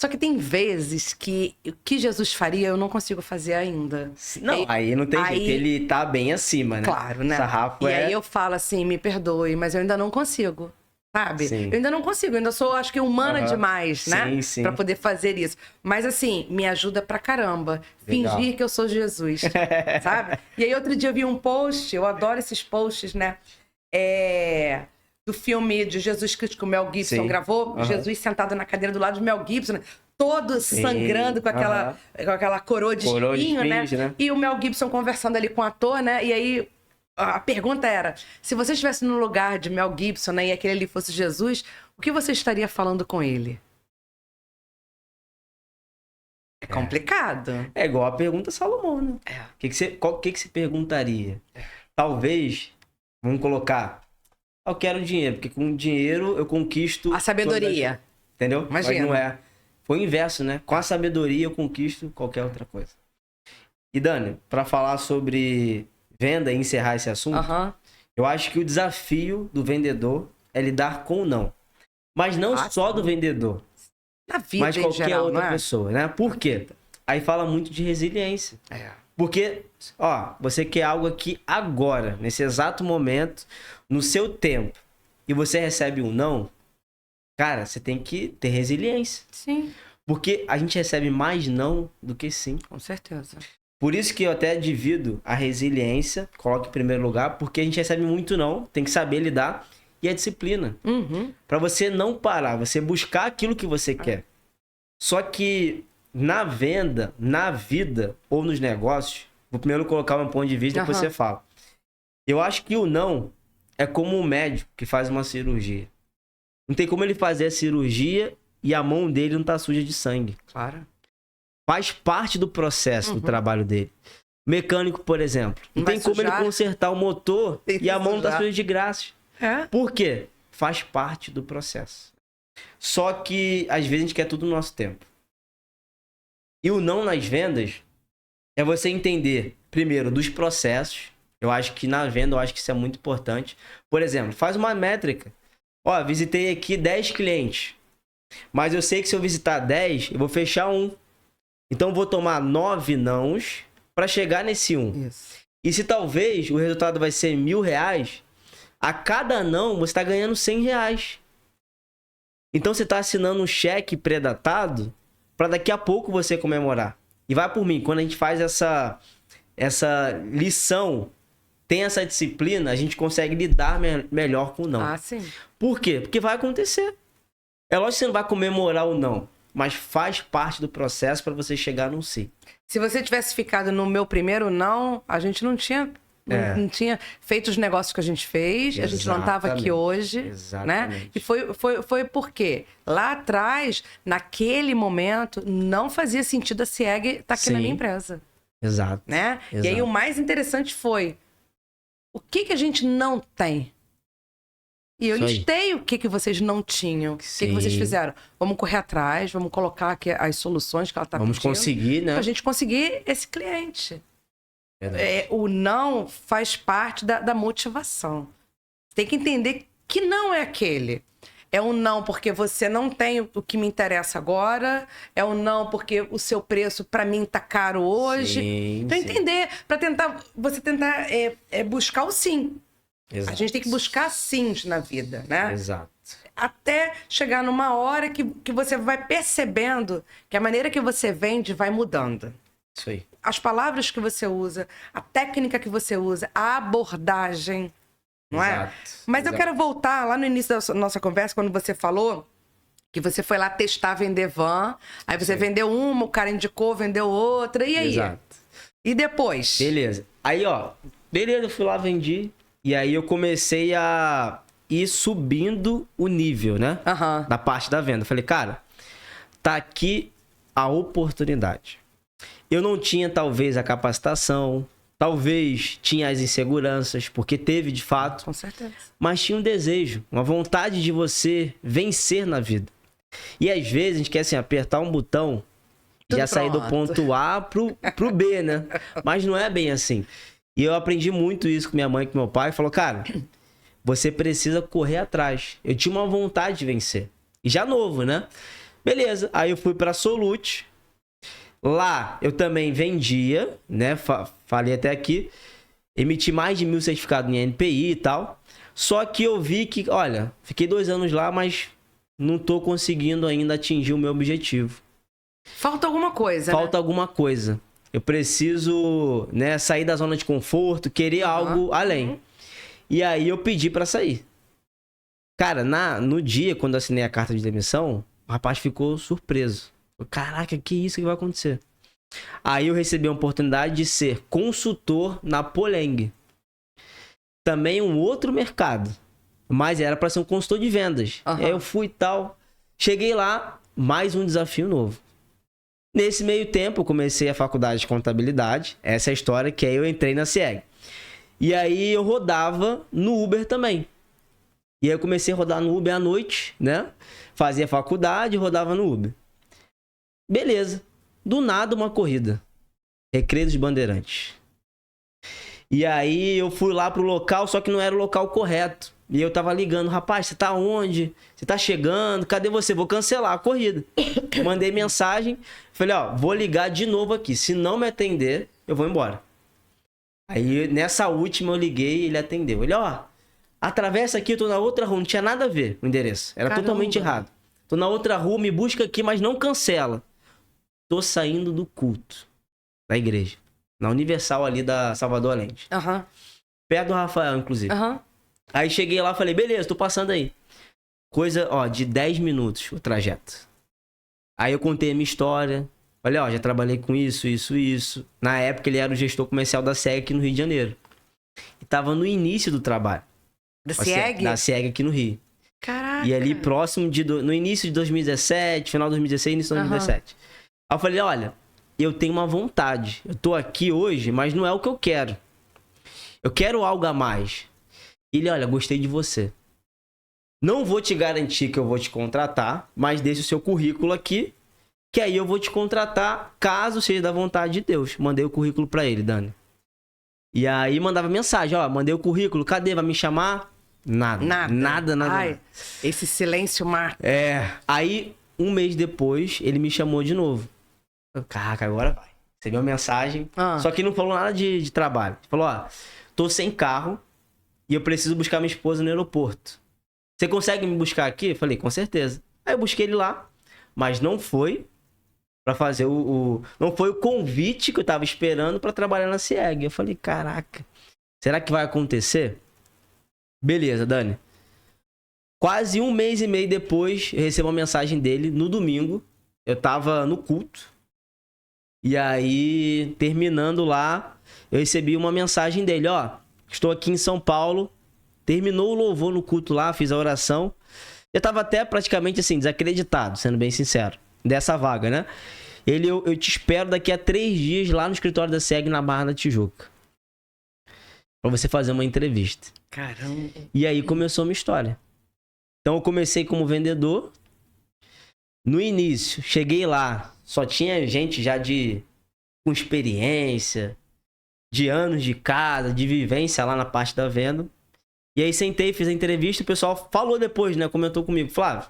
Só que tem vezes que o que Jesus faria eu não consigo fazer ainda. Não, aí não tem jeito, ele tá bem acima, né? Claro, né? Sarrafo e aí eu falo assim, me perdoe, mas eu ainda não consigo, sabe? Sim. Eu ainda não consigo, eu ainda sou, acho que, humana demais, né? Sim. Pra poder fazer isso. Mas assim, me ajuda pra caramba. Legal. Fingir que eu sou Jesus, sabe? E aí outro dia eu vi um post, eu adoro esses posts, né? Do filme de Jesus Cristo que o Mel Gibson gravou, Jesus sentado na cadeira do lado de Mel Gibson, né? Todo sangrando com aquela coroa de espinho, né? E o Mel Gibson conversando ali com o ator, né? E aí a pergunta era, se você estivesse no lugar de Mel Gibson, né, e aquele ali fosse Jesus, o que você estaria falando com ele? É complicado. É igual a pergunta Salomão, né? O que você perguntaria? Talvez, vamos colocar... Eu quero dinheiro, porque com dinheiro eu conquisto... A sabedoria. Entendeu? Imagina. Mas não é. Foi o inverso, né? Com a sabedoria eu conquisto qualquer outra coisa. E Dani, para falar sobre venda e encerrar esse assunto, eu acho que o desafio do vendedor é lidar com o não. Mas não só do vendedor. Na vida mas qualquer geral, outra não é? pessoa, né? Por quê? Aí fala muito de resiliência. Porque, você quer algo aqui agora, nesse exato momento, no seu tempo, e você recebe um não, cara, você tem que ter resiliência. Sim. Porque a gente recebe mais não do que sim. Com certeza. Por isso que eu até divido a resiliência, coloco em primeiro lugar, porque a gente recebe muito não, tem que saber lidar, e a disciplina. Para você não parar, você buscar aquilo que você quer. Só que na venda, na vida ou nos negócios, vou primeiro colocar um ponto de vista, depois você fala. Eu acho que o não é como um médico que faz uma cirurgia. Não tem como ele fazer a cirurgia e a mão dele não tá suja de sangue. Claro. Faz parte do processo do trabalho dele. Mecânico, por exemplo. Não tem como ele consertar o motor e a mão não tá suja de graça. Por quê? Faz parte do processo. Só que, às vezes, a gente quer tudo no nosso tempo. E o não nas vendas é você entender, primeiro, dos processos. Eu acho que na venda, eu acho que isso é muito importante. Por exemplo, faz uma métrica. Visitei aqui 10 clientes. Mas eu sei que se eu visitar 10, eu vou fechar um. Então, eu vou tomar 9 nãos para chegar nesse um. Isso. E se talvez o resultado vai ser R$1.000, a cada não você está ganhando R$100. Então, você está assinando um cheque pré-datado para daqui a pouco você comemorar. E vai por mim, quando a gente faz essa lição, tem essa disciplina, a gente consegue lidar melhor com o não. Sim. Por quê? Porque vai acontecer. É lógico que você não vai comemorar o não, mas faz parte do processo para você chegar num sim. Se você tivesse ficado no meu primeiro não, a gente não tinha feito os negócios que a gente fez, a gente não estava aqui hoje. Exatamente. Né? E foi porque lá atrás, naquele momento, não fazia sentido a CIEG estar aqui na minha empresa. Exato. Né? Exato. E aí o mais interessante foi, o que a gente não tem? E eu listei o que vocês não tinham. O que vocês fizeram? Vamos correr atrás, vamos colocar aqui as soluções que ela está pedindo. Vamos conseguir, né? Pra gente conseguir esse cliente. O não faz parte da motivação. Tem que entender que não é aquele. É um não porque você não tem o que me interessa agora. É um não porque o seu preço para mim tá caro hoje. Então entender, para você tentar buscar o sim. Exato. A gente tem que buscar sims na vida, né? Exato. Até chegar numa hora que você vai percebendo que a maneira que você vende vai mudando. Isso aí. As palavras que você usa, a técnica que você usa, a abordagem. não é? Exato, Mas eu exato. quero voltar lá no início da nossa conversa, quando você falou que você foi lá testar vender van, aí você vendeu uma, o cara indicou, vendeu outra, e aí? Exato. E depois? Beleza. Aí, ó, beleza, eu fui lá, vendi. E aí eu comecei a ir subindo o nível, né? Aham. Da parte da venda. Eu falei, cara, tá aqui a oportunidade. Eu não tinha, talvez, a capacitação, talvez tinha as inseguranças, porque teve de fato, Com certeza. mas tinha um desejo, uma vontade de você vencer na vida. E às vezes a gente quer assim, apertar um botão e Tudo já sair do pronto. ponto A pro B, né? Mas não é bem assim. E eu aprendi muito isso com minha mãe e com meu pai. Falou, cara, você precisa correr atrás. Eu tinha uma vontade de vencer. E já novo, né? Beleza. Aí eu fui pra Solute. Lá eu também vendia, né? Falei até aqui. Emiti mais de 1.000 certificados em NPI e tal. Só que eu vi que, olha, fiquei 2 anos lá, mas não tô conseguindo ainda atingir o meu objetivo. Falta alguma coisa, Falta alguma coisa. Eu preciso, né, sair da zona de conforto, querer algo além. E aí eu pedi pra sair. Cara, no dia, quando eu assinei a carta de demissão, o rapaz ficou surpreso. Caraca, que isso que vai acontecer? Aí eu recebi a oportunidade de ser consultor na Poleng. Também um outro mercado. Mas era pra ser um consultor de vendas. Aham. Aí eu fui e tal. Cheguei lá, mais um desafio novo. Nesse meio tempo, eu comecei a faculdade de contabilidade. Essa é a história que aí eu entrei na CIEG. E aí eu rodava no Uber também. E aí eu comecei a rodar no Uber à noite, né? Fazia faculdade e rodava no Uber. Beleza. Do nada, uma corrida. Recreio dos Bandeirantes. E aí eu fui lá pro local, só que não era o local correto. E eu tava ligando, rapaz, você tá onde? Você tá chegando? Cadê você? Vou cancelar a corrida. Mandei mensagem. Falei, ó, vou ligar de novo aqui. Se não me atender, eu vou embora. Aí nessa última eu liguei e ele atendeu. Ele, ó, atravessa aqui, eu tô na outra rua. Não tinha nada a ver o endereço. Era Caramba. totalmente errado. Tô na outra rua, me busca aqui, mas não cancela. Tô saindo do culto da igreja. Na Universal ali da Salvador Allende. Aham. Perto do Rafael, inclusive. Aham. Aí cheguei lá, falei, beleza, tô passando aí. Coisa, ó, de 10 minutos o trajeto. Aí eu contei a minha história. Falei, ó, já trabalhei com isso, isso, isso. Na época ele era o gestor comercial da SEG aqui no Rio de Janeiro. E tava no início do trabalho. Da CIEG? Da SEG aqui no Rio. Caraca. E ali próximo no início de 2017, final de 2016, início de 2017. Aí eu falei, olha, eu tenho uma vontade. Eu tô aqui hoje, mas não é o que eu quero. Eu quero algo a mais. Ele, olha, gostei de você. Não vou te garantir que eu vou te contratar, mas deixa o seu currículo aqui, que aí eu vou te contratar caso seja da vontade de Deus. Mandei o currículo pra ele, Dani. E aí mandava mensagem, ó, mandei o currículo, cadê? Vai me chamar? Nada. Nada. Ai, esse silêncio mata. Aí, um mês depois, ele me chamou de novo. Caraca, agora vai. Recebi uma mensagem, só que não falou nada de trabalho. Falou, ó, tô sem carro e eu preciso buscar minha esposa no aeroporto. Você consegue me buscar aqui? Eu falei, com certeza. Aí eu busquei ele lá, mas não foi pra fazer não foi o convite que eu tava esperando pra trabalhar na CIEG. Eu falei, caraca, será que vai acontecer? Beleza, Dani. Quase um mês e meio depois, eu recebo uma mensagem dele no domingo. Eu tava no culto. E aí, terminando lá, eu recebi uma mensagem dele, ó, estou aqui em São Paulo, terminou o louvor no culto lá, fiz a oração. Eu tava até praticamente assim, desacreditado, sendo bem sincero, dessa vaga, né? Eu te espero daqui a 3 dias lá no escritório da SEG na Barra da Tijuca. Pra você fazer uma entrevista. Caramba. E aí começou a minha história. Então eu comecei como vendedor. No início, cheguei lá, só tinha gente já com experiência, de anos de casa, de vivência lá na parte da venda. E aí sentei, fiz a entrevista, o pessoal falou depois, né? Comentou comigo, Flávio,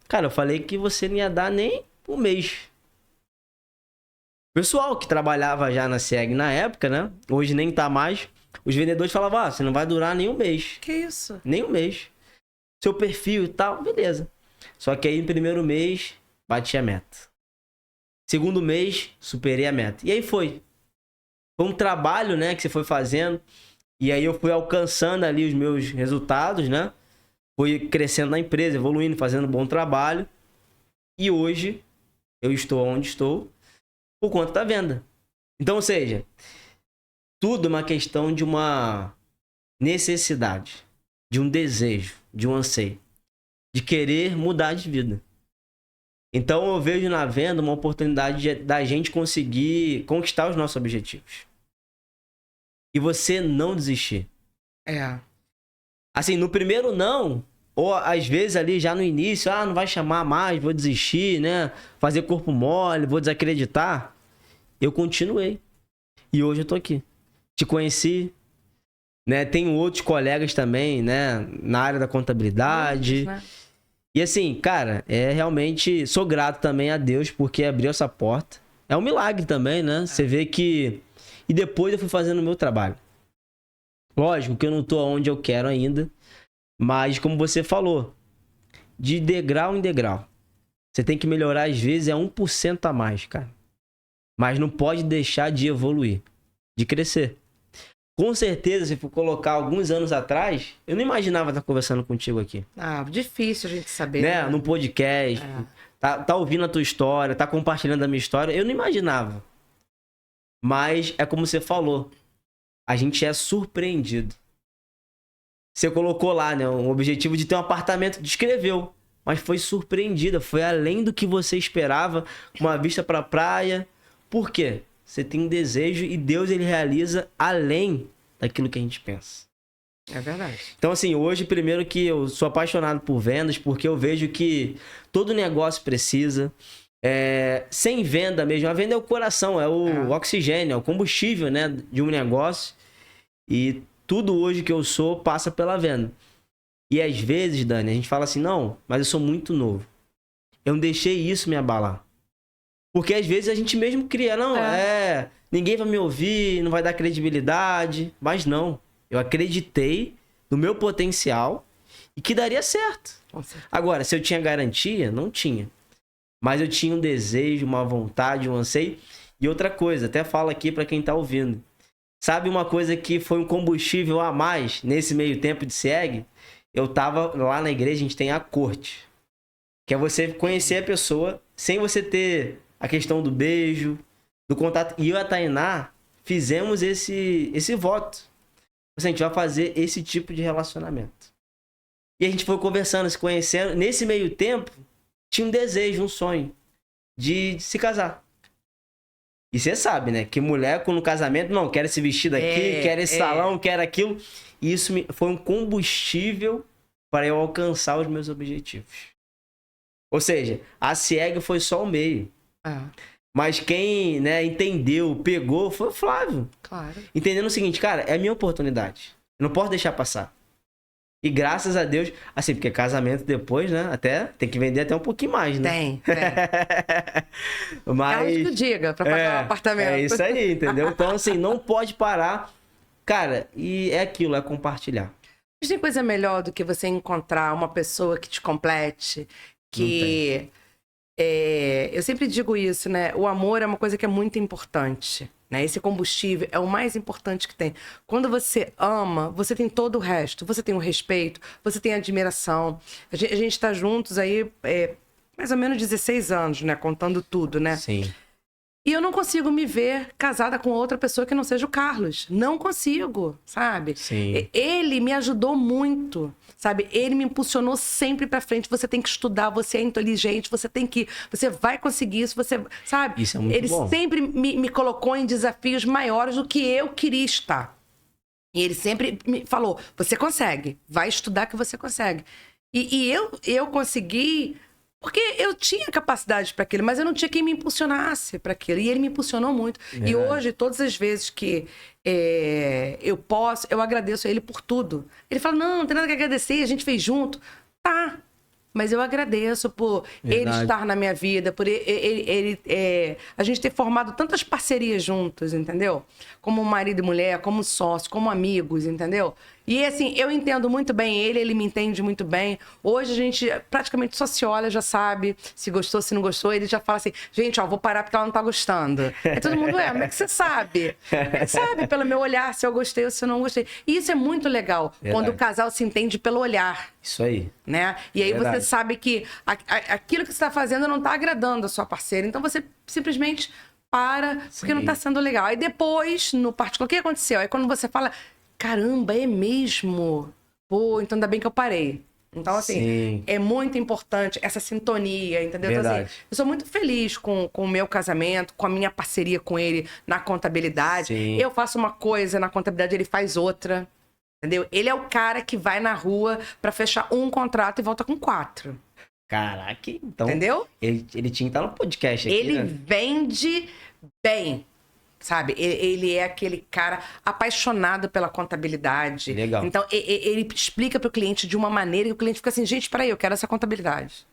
cara, eu falei que você não ia dar nem um mês. O pessoal que trabalhava já na SEG na época, né? Hoje nem tá mais. Os vendedores falavam, você não vai durar nem um mês. Que isso? Nem um mês. Seu perfil e tal, beleza. Só que aí no primeiro mês, bati a meta. Segundo mês, superei a meta. E aí foi. Foi um trabalho, né, que você foi fazendo. E aí eu fui alcançando ali os meus resultados, né? Fui crescendo na empresa, evoluindo, fazendo um bom trabalho. E hoje eu estou onde estou por conta da venda. Então, ou seja, tudo é uma questão de uma necessidade, de um desejo, de um anseio, de querer mudar de vida. Então eu vejo na venda uma oportunidade da gente conseguir conquistar os nossos objetivos. E você não desistir. Assim, no primeiro não, ou às vezes ali já no início, não vai chamar mais, vou desistir, né? Fazer corpo mole, vou desacreditar. Eu continuei. E hoje eu tô aqui. Te conheci, né? Tenho outros colegas também, né? Na área da contabilidade. Né? E assim, cara, realmente sou grato também a Deus porque abriu essa porta. É um milagre também, né? Você vê que... E depois eu fui fazendo o meu trabalho. Lógico que eu não tô onde eu quero ainda, mas como você falou, de degrau em degrau. Você tem que melhorar, às vezes, 1% a mais, cara. Mas não pode deixar de evoluir, de crescer. Com certeza, se for colocar alguns anos atrás, eu não imaginava estar conversando contigo aqui. Difícil a gente saber. Né? No podcast, tá ouvindo a tua história, tá compartilhando a minha história. Eu não imaginava. Mas é como você falou, a gente é surpreendido. Você colocou lá, né, um objetivo de ter um apartamento, descreveu, mas foi surpreendida, foi além do que você esperava, uma vista para a praia. Por quê? Você tem um desejo e Deus ele realiza além daquilo que a gente pensa. É verdade. Então assim, hoje primeiro que eu sou apaixonado por vendas, porque eu vejo que todo negócio precisa... sem venda mesmo, a venda é o coração, é o oxigênio, é o combustível, né, de um negócio. E tudo hoje que eu sou passa pela venda. E às vezes, Dani, a gente fala assim, não, mas eu sou muito novo. Eu não deixei isso me abalar. Porque às vezes a gente mesmo cria, ninguém vai me ouvir, não vai dar credibilidade. Mas não, eu acreditei no meu potencial e que daria certo. Agora, se eu tinha garantia, não tinha. Mas eu tinha um desejo, uma vontade, um anseio. E outra coisa, até falo aqui para quem tá ouvindo. Sabe uma coisa que foi um combustível a mais nesse meio tempo de SIEG? Eu tava lá na igreja, a gente tem a corte. Que é você conhecer a pessoa sem você ter a questão do beijo, do contato. E eu e a Tainá fizemos esse voto. A gente vai fazer esse tipo de relacionamento. E a gente foi conversando, se conhecendo. Nesse meio tempo... tinha um desejo, um sonho de se casar. E você sabe, né? Que mulher, no casamento, não, quer esse vestido aqui, quer esse salão, quer aquilo. E isso foi um combustível para eu alcançar os meus objetivos. Ou seja, a SIEG foi só o meio. Mas quem, né, entendeu, pegou, foi o Flávio. Claro. Entendendo o seguinte, cara, é a minha oportunidade. Eu não posso deixar passar. E graças a Deus, assim, porque casamento depois, né, até tem que vender até um pouquinho mais, né? Tem. Mas... Carlos que diga, pra pagar o apartamento. É isso aí, entendeu? Então, assim, não pode parar. Cara, e é aquilo, é compartilhar. Mas tem coisa melhor do que você encontrar uma pessoa que te complete, que... eu sempre digo isso, né? O amor é uma coisa que é muito importante. Né? Esse combustível é o mais importante que tem. Quando você ama, você tem todo o resto. Você tem o respeito, você tem a admiração. A gente está juntos aí mais ou menos 16 anos, né? Contando tudo, né? Sim. E eu não consigo me ver casada com outra pessoa que não seja o Carlos. Não consigo, sabe? Sim. Ele me ajudou muito, sabe? Ele me impulsionou sempre pra frente. Você tem que estudar, você é inteligente, você vai conseguir isso, você, sabe? Isso é muito bom. Ele sempre me colocou em desafios maiores do que eu queria estar. E ele sempre me falou, você consegue, vai estudar que você consegue. E eu consegui... Porque eu tinha capacidade para aquilo, mas eu não tinha quem me impulsionasse para aquilo. E ele me impulsionou muito. E hoje, todas as vezes que eu posso, eu agradeço a ele por tudo. Ele fala, não tem nada que agradecer, a gente fez junto. Tá, mas eu agradeço por ele estar na minha vida, por a gente ter formado tantas parcerias juntos, entendeu? Como marido e mulher, como sócio, como amigos, entendeu? E assim, eu entendo muito bem ele me entende muito bem. Hoje a gente praticamente só se olha, já sabe se gostou, se não gostou. Ele já fala assim, gente, ó, vou parar porque ela não tá gostando. Aí todo mundo, como é que você sabe? Ele sabe pelo meu olhar se eu gostei ou se eu não gostei. E isso é muito legal, quando o casal se entende pelo olhar. Isso aí. Né? E aí você sabe que aquilo que você está fazendo não está agradando a sua parceira. Então você simplesmente para, porque não está sendo legal. Aí depois, no particular, o que aconteceu? Aí quando você fala, caramba, é mesmo? Pô, então ainda bem que eu parei. Então, assim, é muito importante essa sintonia, entendeu? Verdade. Então, assim, eu sou muito feliz com o meu casamento, com a minha parceria com ele na contabilidade. Sim. Eu faço uma coisa na contabilidade, ele faz outra. Entendeu? Ele é o cara que vai na rua pra fechar um contrato e volta com 4. Caraca, então... Entendeu? Ele tinha que estar no podcast aqui, Ele né? vende bem, sabe? Ele é aquele cara apaixonado pela contabilidade. Legal. Então, ele explica pro cliente de uma maneira que o cliente fica assim, gente, peraí, eu quero essa contabilidade.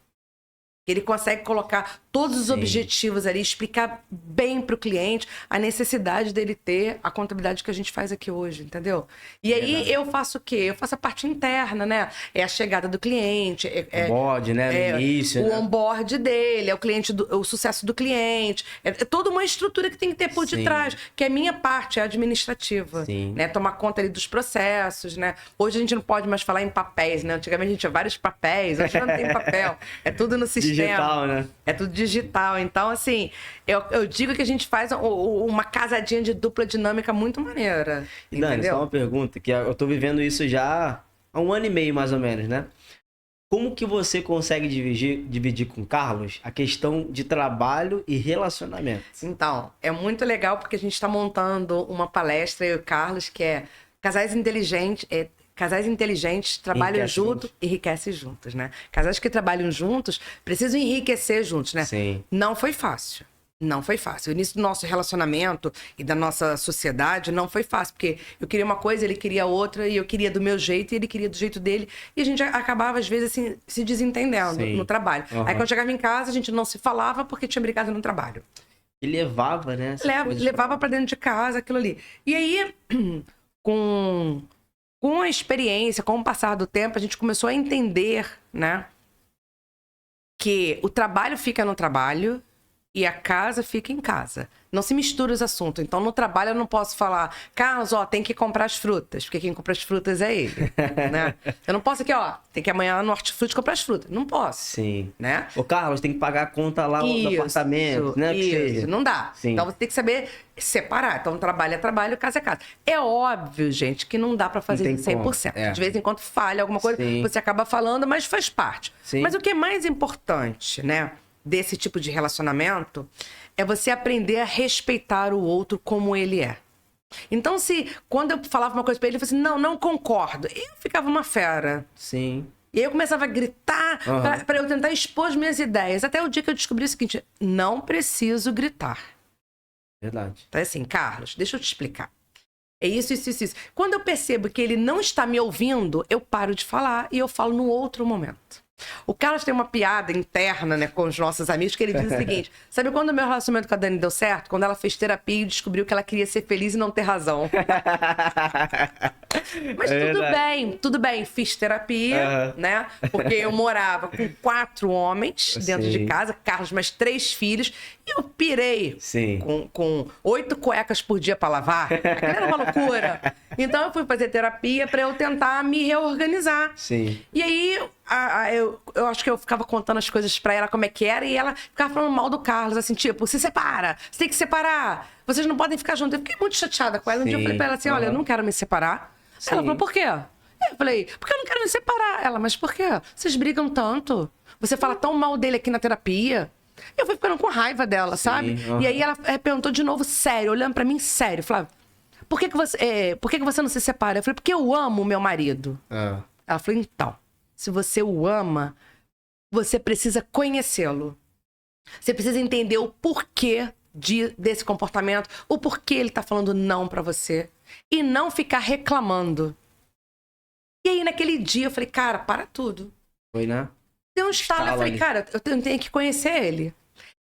Ele consegue colocar todos os objetivos ali, explicar bem para o cliente a necessidade dele ter a contabilidade que a gente faz aqui hoje, entendeu? E aí eu faço o quê? Eu faço a parte interna, né? É a chegada do cliente. Onboard, né? No início, o onboard dele, é o cliente, o sucesso do cliente. É toda uma estrutura que tem que ter por detrás, que é a minha parte, é a administrativa. Sim. Né? Tomar conta ali dos processos, né? Hoje a gente não pode mais falar em papéis, né? Antigamente a gente tinha vários papéis, hoje não tem papel. É tudo no sistema. Digital, né? É tudo digital. Então, assim, eu digo que a gente faz uma casadinha de dupla dinâmica muito maneira. E Dani, só uma pergunta, que eu tô vivendo isso já há 1 ano e meio, mais ou menos, né? Como que você consegue dividir com o Carlos a questão de trabalho e relacionamento? Então, é muito legal porque a gente está montando uma palestra, eu e o Carlos, que é Casais Inteligentes trabalham juntos e enriquecem juntos, né? Casais que trabalham juntos precisam enriquecer juntos, né? Sim. Não foi fácil. Não foi fácil. O início do nosso relacionamento e da nossa sociedade não foi fácil, porque eu queria uma coisa, ele queria outra, e eu queria do meu jeito, e ele queria do jeito dele, e a gente acabava, às vezes, assim, se desentendendo no trabalho. Aí, quando chegava em casa, a gente não se falava porque tinha brigado no trabalho. E levava, né? Levava pra dentro de casa, aquilo ali. E aí, com a experiência, com o passar do tempo, a gente começou a entender, né, que o trabalho fica no trabalho e a casa fica em casa. Não se mistura os assuntos. Então, no trabalho, eu não posso falar, Carlos, ó, tem que comprar as frutas, porque quem compra as frutas é ele, né? Eu não posso aqui, ó, tem que ir amanhã no Hortifruti comprar as frutas. Não posso. Sim. Né? Ô, Carlos, tem que pagar a conta lá do apartamento, né? Isso, não dá. Sim. Então, você tem que saber separar. Então, trabalho é trabalho, casa é casa. É óbvio, gente, que não dá pra fazer isso 100%. De vez em quando falha alguma coisa, você acaba falando, mas faz parte. Sim. Mas o que é mais importante, né, desse tipo de relacionamento é você aprender a respeitar o outro como ele é. Então, quando eu falava uma coisa pra ele falava assim, não concordo. Eu ficava uma fera. Sim. E aí eu começava a gritar pra eu tentar expor as minhas ideias. Até o dia que eu descobri o seguinte, não preciso gritar. Verdade. Então, assim, Carlos, deixa eu te explicar. É isso. Quando eu percebo que ele não está me ouvindo, eu paro de falar e eu falo num outro momento. O Carlos tem uma piada interna, né, com os nossos amigos, que ele diz o seguinte, sabe quando o meu relacionamento com a Dani deu certo? Quando ela fez terapia e descobriu que ela queria ser feliz e não ter razão. Mas tudo bem, fiz terapia, né? Porque eu morava com 4 homens dentro de casa, Carlos mais 3 filhos, e eu pirei com 8 cuecas por dia para lavar. Aquilo era uma loucura. Então eu fui fazer terapia para eu tentar me reorganizar. Sim. E aí eu acho que eu ficava contando as coisas pra ela como é que era, e ela ficava falando mal do Carlos, assim, tipo, se separa, você tem que separar, vocês não podem ficar juntos. Eu fiquei muito chateada com ela. Um dia eu falei pra ela assim, olha, eu não quero me separar. Ela falou, por quê? Eu falei, porque eu não quero me separar. Ela, mas por quê? Vocês brigam tanto, você fala tão mal dele aqui na terapia. Eu fui ficando com raiva dela, sabe? E aí ela perguntou de novo, sério, olhando pra mim, sério, Flávia, por que você não se separa? Eu falei, porque eu amo o meu marido. Ela falou, então, se você o ama, você precisa conhecê-lo. Você precisa entender o porquê desse comportamento, o porquê ele tá falando não pra você. E não ficar reclamando. E aí, naquele dia, eu falei, cara, para tudo. Foi, né? Deu um estalo, eu falei, cara, eu tenho que conhecer ele.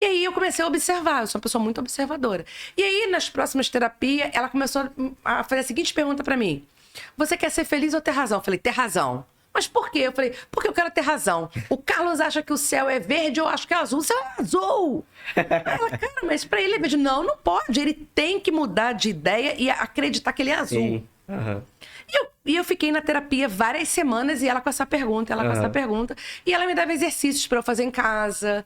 E aí, eu comecei a observar. Eu sou uma pessoa muito observadora. E aí, nas próximas terapias, ela começou a fazer a seguinte pergunta pra mim. você quer ser feliz ou ter razão? Eu falei, ter razão. Mas por quê? Eu falei, porque eu quero ter razão. O Carlos acha que o céu é verde, eu acho que é azul. O céu é azul. Ela, cara, mas pra ele é verde. Não, não pode. Ele tem que mudar de ideia e acreditar que ele é azul. Sim. Uhum. E eu fiquei na terapia várias semanas e ela com essa pergunta, com essa pergunta. E ela me dava exercícios para eu fazer em casa,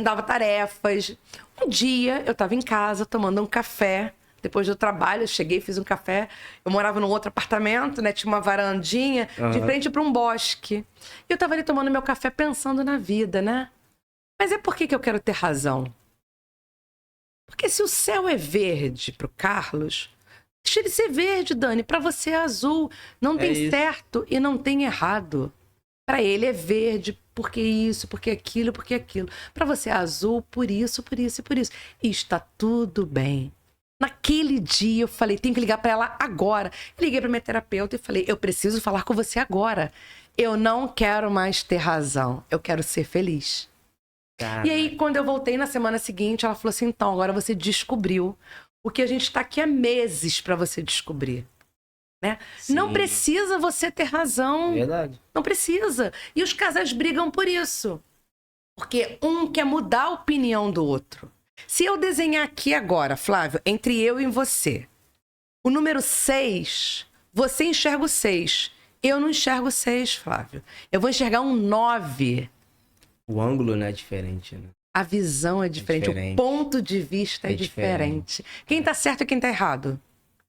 dava tarefas. Um dia eu estava em casa tomando um café. Depois do trabalho, eu cheguei, fiz um café. Eu morava num outro apartamento, né? Tinha uma varandinha de frente para um bosque. E eu estava ali tomando meu café pensando na vida, né? Mas é por que eu quero ter razão? Porque se o céu é verde pro Carlos... Deixa ele ser verde, Dani. Para você é azul. Não tem certo e não tem errado. Para ele é verde, porque isso, porque aquilo, porque aquilo. Para você é azul, por isso, por isso e por isso. E está tudo bem. Naquele dia eu falei, tenho que ligar para ela agora. Eu liguei para minha terapeuta e falei, eu preciso falar com você agora. Eu não quero mais ter razão. Eu quero ser feliz. Caraca. E aí, quando eu voltei na semana seguinte, ela falou assim, então, agora você descobriu o que a gente está aqui há meses para você descobrir, né? Não precisa você ter razão. Verdade. Não precisa. E os casais brigam por isso. Porque um quer mudar a opinião do outro. Se eu desenhar aqui agora, Flávio, entre eu e você, o número 6, você enxerga o 6. Eu não enxergo o 6, Flávio. Eu vou enxergar um 9. O ângulo, né, é diferente, né? A visão é diferente, o ponto de vista é diferente. Quem tá certo e quem tá errado?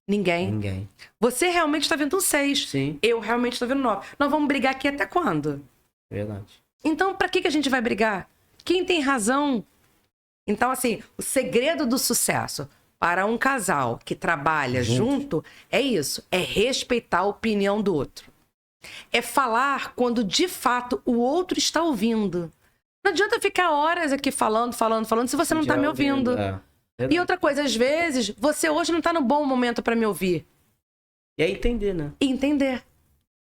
Ninguém. Você realmente tá vendo um 6. Sim. Eu realmente tô vendo 9. Nós vamos brigar aqui até quando? Verdade. Então, pra que a gente vai brigar? Quem tem razão? Então, assim, o segredo do sucesso para um casal que trabalha junto é isso. É respeitar a opinião do outro. É falar quando, de fato, o outro está ouvindo. Não adianta ficar horas aqui falando, se você não tá me ouvindo. E outra coisa, às vezes, você hoje não tá no bom momento para me ouvir. E é entender, né? Entender.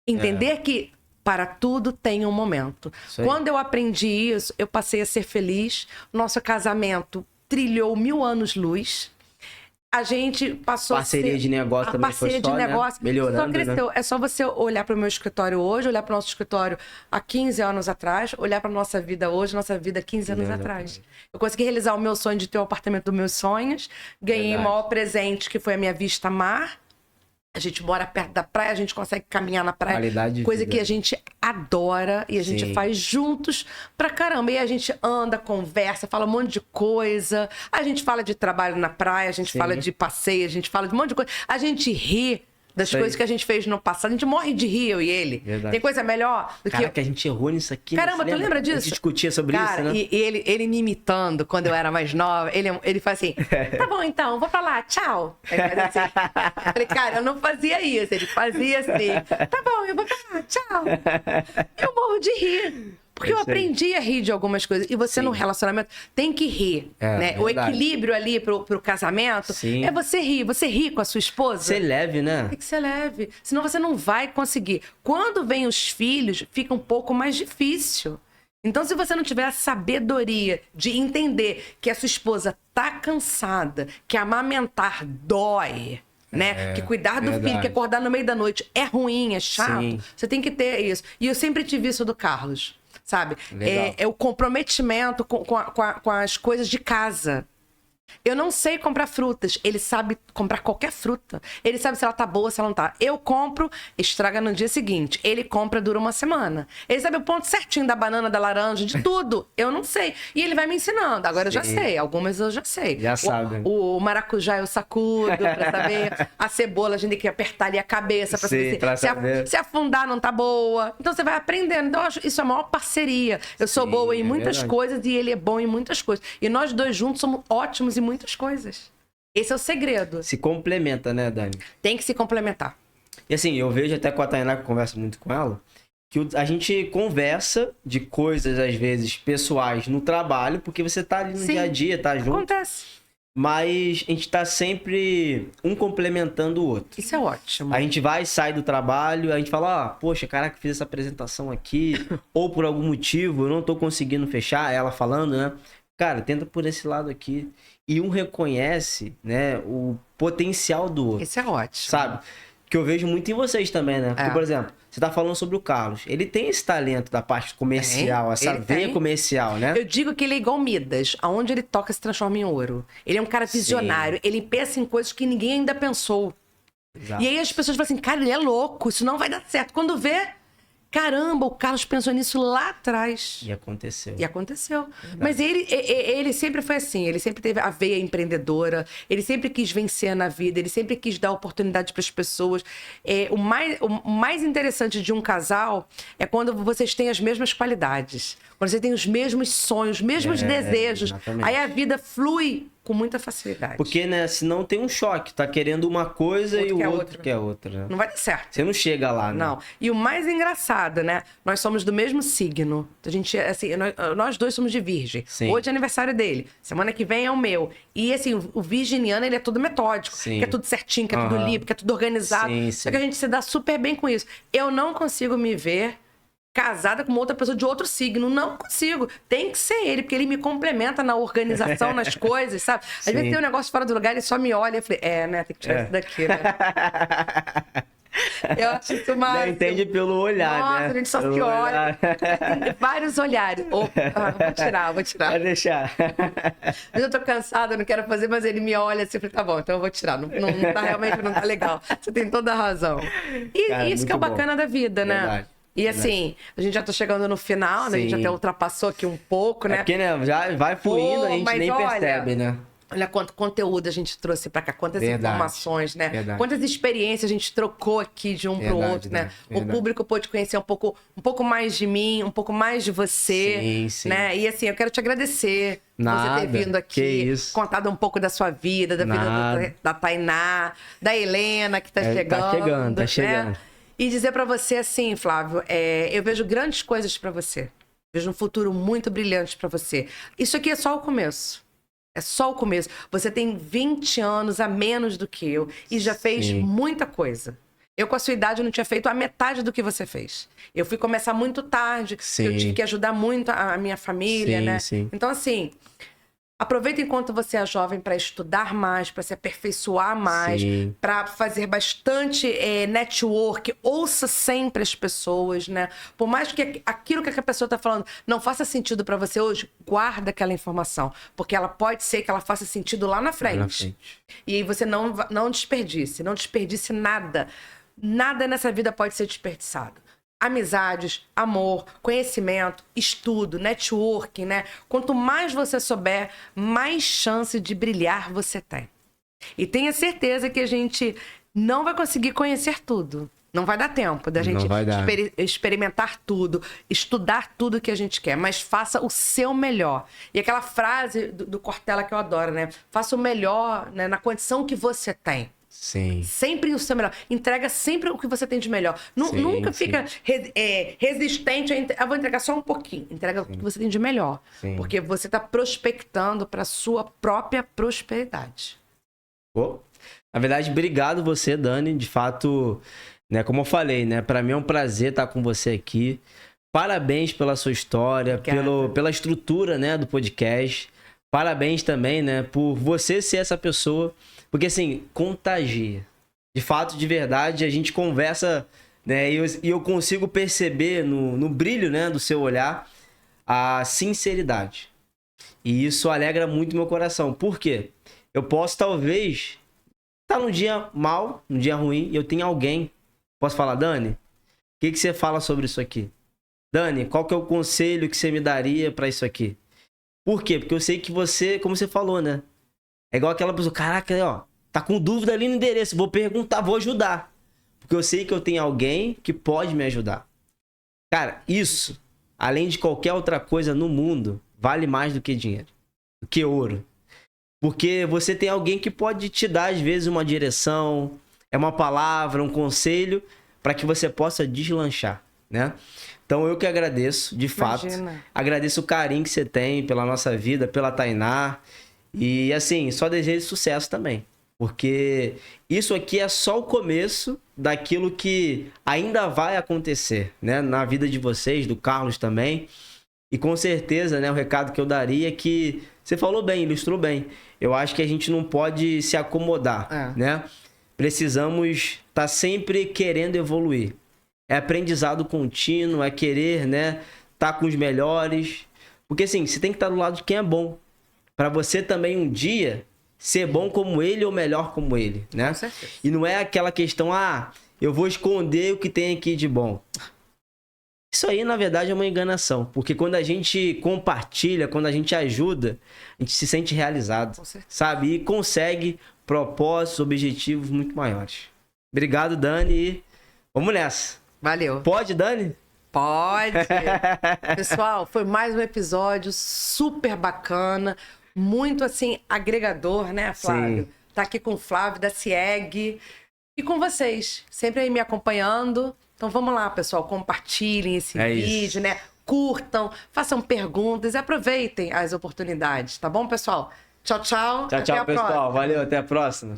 Entender que para tudo tem um momento. Quando eu aprendi isso, eu passei a ser feliz. Nosso casamento trilhou 1000 anos-luz. A gente passou parceria de negócio também foi só, né? Melhorando, só cresceu. Né? É só você olhar para o meu escritório hoje, olhar para o nosso escritório há 15 anos atrás, olhar para nossa vida hoje, nossa vida 15 anos atrás. Eu consegui realizar o meu sonho de ter o apartamento dos meus sonhos, ganhei o maior presente, que foi a minha vista mar. A gente mora perto da praia, a gente consegue caminhar na praia. Coisa que a gente adora e a gente faz juntos pra caramba. E a gente anda, conversa, fala um monte de coisa. A gente fala de trabalho na praia, a gente fala de passeio, a gente fala de um monte de coisa. A gente ri das coisas que a gente fez no passado. A gente morre de rir, eu e ele. Verdade. Tem coisa melhor do que... a gente errou nisso aqui. Caramba, tu lembra disso? A gente discutia sobre isso, né? E ele me imitando quando eu era mais nova. Ele faz assim, tá bom então, vou pra lá, tchau. Aí faz assim. Eu falei, cara, eu não fazia isso. Ele fazia assim, tá bom, eu vou pra lá, tchau. Eu morro de rir. Porque eu aprendi a rir de algumas coisas. E você, no relacionamento, tem que rir. Né? O equilíbrio ali pro casamento é você rir. Você rir com a sua esposa. Ser leve, né? Tem que ser leve. Senão você não vai conseguir. Quando vem os filhos, fica um pouco mais difícil. Então, se você não tiver a sabedoria de entender que a sua esposa tá cansada, que amamentar dói... Né? Que cuidar do filho, que acordar no meio da noite é ruim, é chato. Você tem que ter isso. E eu sempre tive isso do Carlos. Sabe? É o comprometimento com as coisas de casa. Eu não sei comprar frutas. Ele sabe comprar qualquer fruta. Ele sabe se ela tá boa, se ela não tá. Eu compro, estraga no dia seguinte. Ele compra, dura uma semana. Ele sabe o ponto certinho da banana, da laranja, de tudo. Eu não sei. E ele vai me ensinando. Agora eu já sei. Algumas eu já sei. Já sabe. O maracujá eu sacudo pra saber. A cebola a gente tem que apertar ali a cabeça pra saber. Se afundar não tá boa. Então você vai aprendendo. Então eu acho isso é a maior parceria. Eu sou boa em muitas coisas e ele é bom em muitas coisas. E nós dois juntos somos ótimos em muitas coisas. Esse é o segredo. Se complementa, né, Dani? Tem que se complementar. E assim, eu vejo até com a Tainá, que eu converso muito com ela, que a gente conversa de coisas, às vezes, pessoais no trabalho, porque você tá ali no dia a dia, tá junto. Acontece. Mas a gente tá sempre um complementando o outro. Isso é ótimo. A gente vai, sai do trabalho, a gente fala, poxa, caraca, fiz essa apresentação aqui, ou por algum motivo eu não tô conseguindo fechar, ela falando, né? Cara, tenta por esse lado aqui. E um reconhece, né, o potencial do outro. Isso é ótimo. Sabe? que eu vejo muito em vocês também, né? Porque, por exemplo, você tá falando sobre o Carlos. Ele tem esse talento da parte comercial, essa veia comercial, né? Eu digo que ele é igual Midas. Aonde ele toca se transforma em ouro. Ele é um cara visionário. Ele pensa em coisas que ninguém ainda pensou. Exato. E aí as pessoas falam assim, cara, ele é louco, isso não vai dar certo. Quando vê, caramba, o Carlos pensou nisso lá atrás. E aconteceu. Verdade. Mas ele sempre foi assim, ele sempre teve a veia empreendedora, ele sempre quis vencer na vida, ele sempre quis dar oportunidade para as pessoas. O mais interessante de um casal é quando vocês têm as mesmas qualidades, quando você tem os mesmos sonhos, os mesmos desejos. Exatamente. Aí a vida flui com muita facilidade. Porque, né, senão tem um choque. Tá querendo uma coisa e o outro quer outra. Né? Não vai dar certo. Você não chega lá, né? Não. E o mais engraçado, né? Nós somos do mesmo signo. A gente, assim, nós dois somos de Virgem. Sim. Hoje é aniversário dele. Semana que vem é o meu. E, assim, o virginiano, ele é todo metódico. Sim. Quer tudo certinho, quer tudo limpo, quer tudo organizado. Sim, sim. Só que a gente se dá super bem com isso. Eu não consigo me ver casada com outra pessoa de outro signo. Não consigo. Tem que ser ele, porque ele me complementa na organização, nas coisas, sabe? Às vezes tem um negócio fora do lugar, ele só me olha e eu falei, né? Tem que tirar isso daqui, né? Eu acho isso mais. Já entende pelo olhar, nossa, né? A gente só se olha. Tem vários olhares. Opa, vou tirar. Vai deixar. Mas eu tô cansada, não quero fazer, mas ele me olha assim, eu falei, tá bom, então eu vou tirar. Não tá, realmente não tá legal. Você tem toda a razão. E cara, isso que é o bacana da vida, né? Verdade. E assim, a gente já tá chegando no final, né? A gente até ultrapassou aqui um pouco, né? Porque, né, já vai fluindo, a gente nem percebe, né? Olha quanto conteúdo a gente trouxe pra cá, quantas informações, né? Verdade. Quantas experiências a gente trocou aqui de um pro outro, né? O público pôde conhecer um pouco mais de mim, um pouco mais de você, né? E assim, eu quero te agradecer por você ter vindo aqui, contado um pouco da sua vida, da vida da Tainá, da Helena que tá chegando. Tá chegando. Né? E dizer pra você assim, Flávio, eu vejo grandes coisas pra você. Vejo um futuro muito brilhante pra você. Isso aqui é só o começo. É só o começo. Você tem 20 anos a menos do que eu e já fez muita coisa. Eu, com a sua idade, não tinha feito a metade do que você fez. Eu fui começar muito tarde, eu tive que ajudar muito a minha família, né? Então, assim, aproveita enquanto você é jovem para estudar mais, para se aperfeiçoar mais, para fazer bastante network, ouça sempre as pessoas, né? Por mais que aquilo que a pessoa está falando não faça sentido para você hoje, guarda aquela informação, porque ela pode ser que ela faça sentido lá na frente. E aí você não desperdice nada. Nada nessa vida pode ser desperdiçado. Amizades, amor, conhecimento, estudo, networking, né? Quanto mais você souber, mais chance de brilhar você tem. E tenha certeza que a gente não vai conseguir conhecer tudo. Não vai dar tempo da gente experimentar tudo, estudar tudo que a gente quer, mas faça o seu melhor. E aquela frase do Cortella que eu adoro, né? Faça o melhor, né, na condição que você tem. Sempre o seu melhor. Entrega sempre o que você tem de melhor. Nunca fica resistente. Eu vou entregar só um pouquinho. Entrega o que você tem de melhor. Porque você está prospectando para sua própria prosperidade. Na verdade, obrigado você, Dani. De fato, né, como eu falei, né, para mim é um prazer estar com você aqui. Parabéns pela sua história, pela estrutura, né, do podcast. Parabéns também, né, por você ser essa pessoa. Porque, assim, contagia. De fato, de verdade, a gente conversa, né? E eu consigo perceber no brilho, né, do seu olhar a sinceridade. E isso alegra muito meu coração. Por quê? Eu posso, talvez, estar num dia mal, num dia ruim, e eu tenho alguém. Posso falar, Dani? O que você fala sobre isso aqui? Dani, qual que é o conselho que você me daria para isso aqui? Por quê? Porque eu sei que você, como você falou, né? É igual aquela pessoa, caraca, ó, tá com dúvida ali no endereço, vou perguntar, vou ajudar. Porque eu sei que eu tenho alguém que pode me ajudar. Cara, isso, além de qualquer outra coisa no mundo, vale mais do que dinheiro, do que ouro. Porque você tem alguém que pode te dar, às vezes, uma direção, uma palavra, um conselho, para que você possa deslanchar, né? Então, eu que agradeço, de fato. Agradeço o carinho que você tem pela nossa vida, pela Tainá. E, assim, só desejo sucesso também. Porque isso aqui é só o começo daquilo que ainda vai acontecer, né? Na vida de vocês, do Carlos também. E com certeza, né? O recado que eu daria é que você falou bem, ilustrou bem. Eu acho que a gente não pode se acomodar, né? Precisamos tá sempre querendo evoluir. É aprendizado contínuo, é querer, né, tá com os melhores. Porque assim, você tem que estar do lado de quem é bom. Para você também um dia ser bom como ele ou melhor como ele, né? Com certeza. E não é aquela questão, eu vou esconder o que tem aqui de bom. Isso aí, na verdade, é uma enganação. Porque quando a gente compartilha, quando a gente ajuda, a gente se sente realizado, sabe? E consegue propósitos, objetivos muito maiores. Obrigado, Dani. E vamos nessa. Valeu. Pode, Dani? Pode. Pessoal, foi mais um episódio super bacana. Muito, assim, agregador, né, Flávio? Sim. Tá aqui com o Flávio da CIEG. E com vocês, sempre aí me acompanhando. Então vamos lá, pessoal, compartilhem esse vídeo, né? Curtam, façam perguntas e aproveitem as oportunidades, tá bom, pessoal? Tchau, tchau. Tchau, tchau, pessoal. Valeu, até a próxima.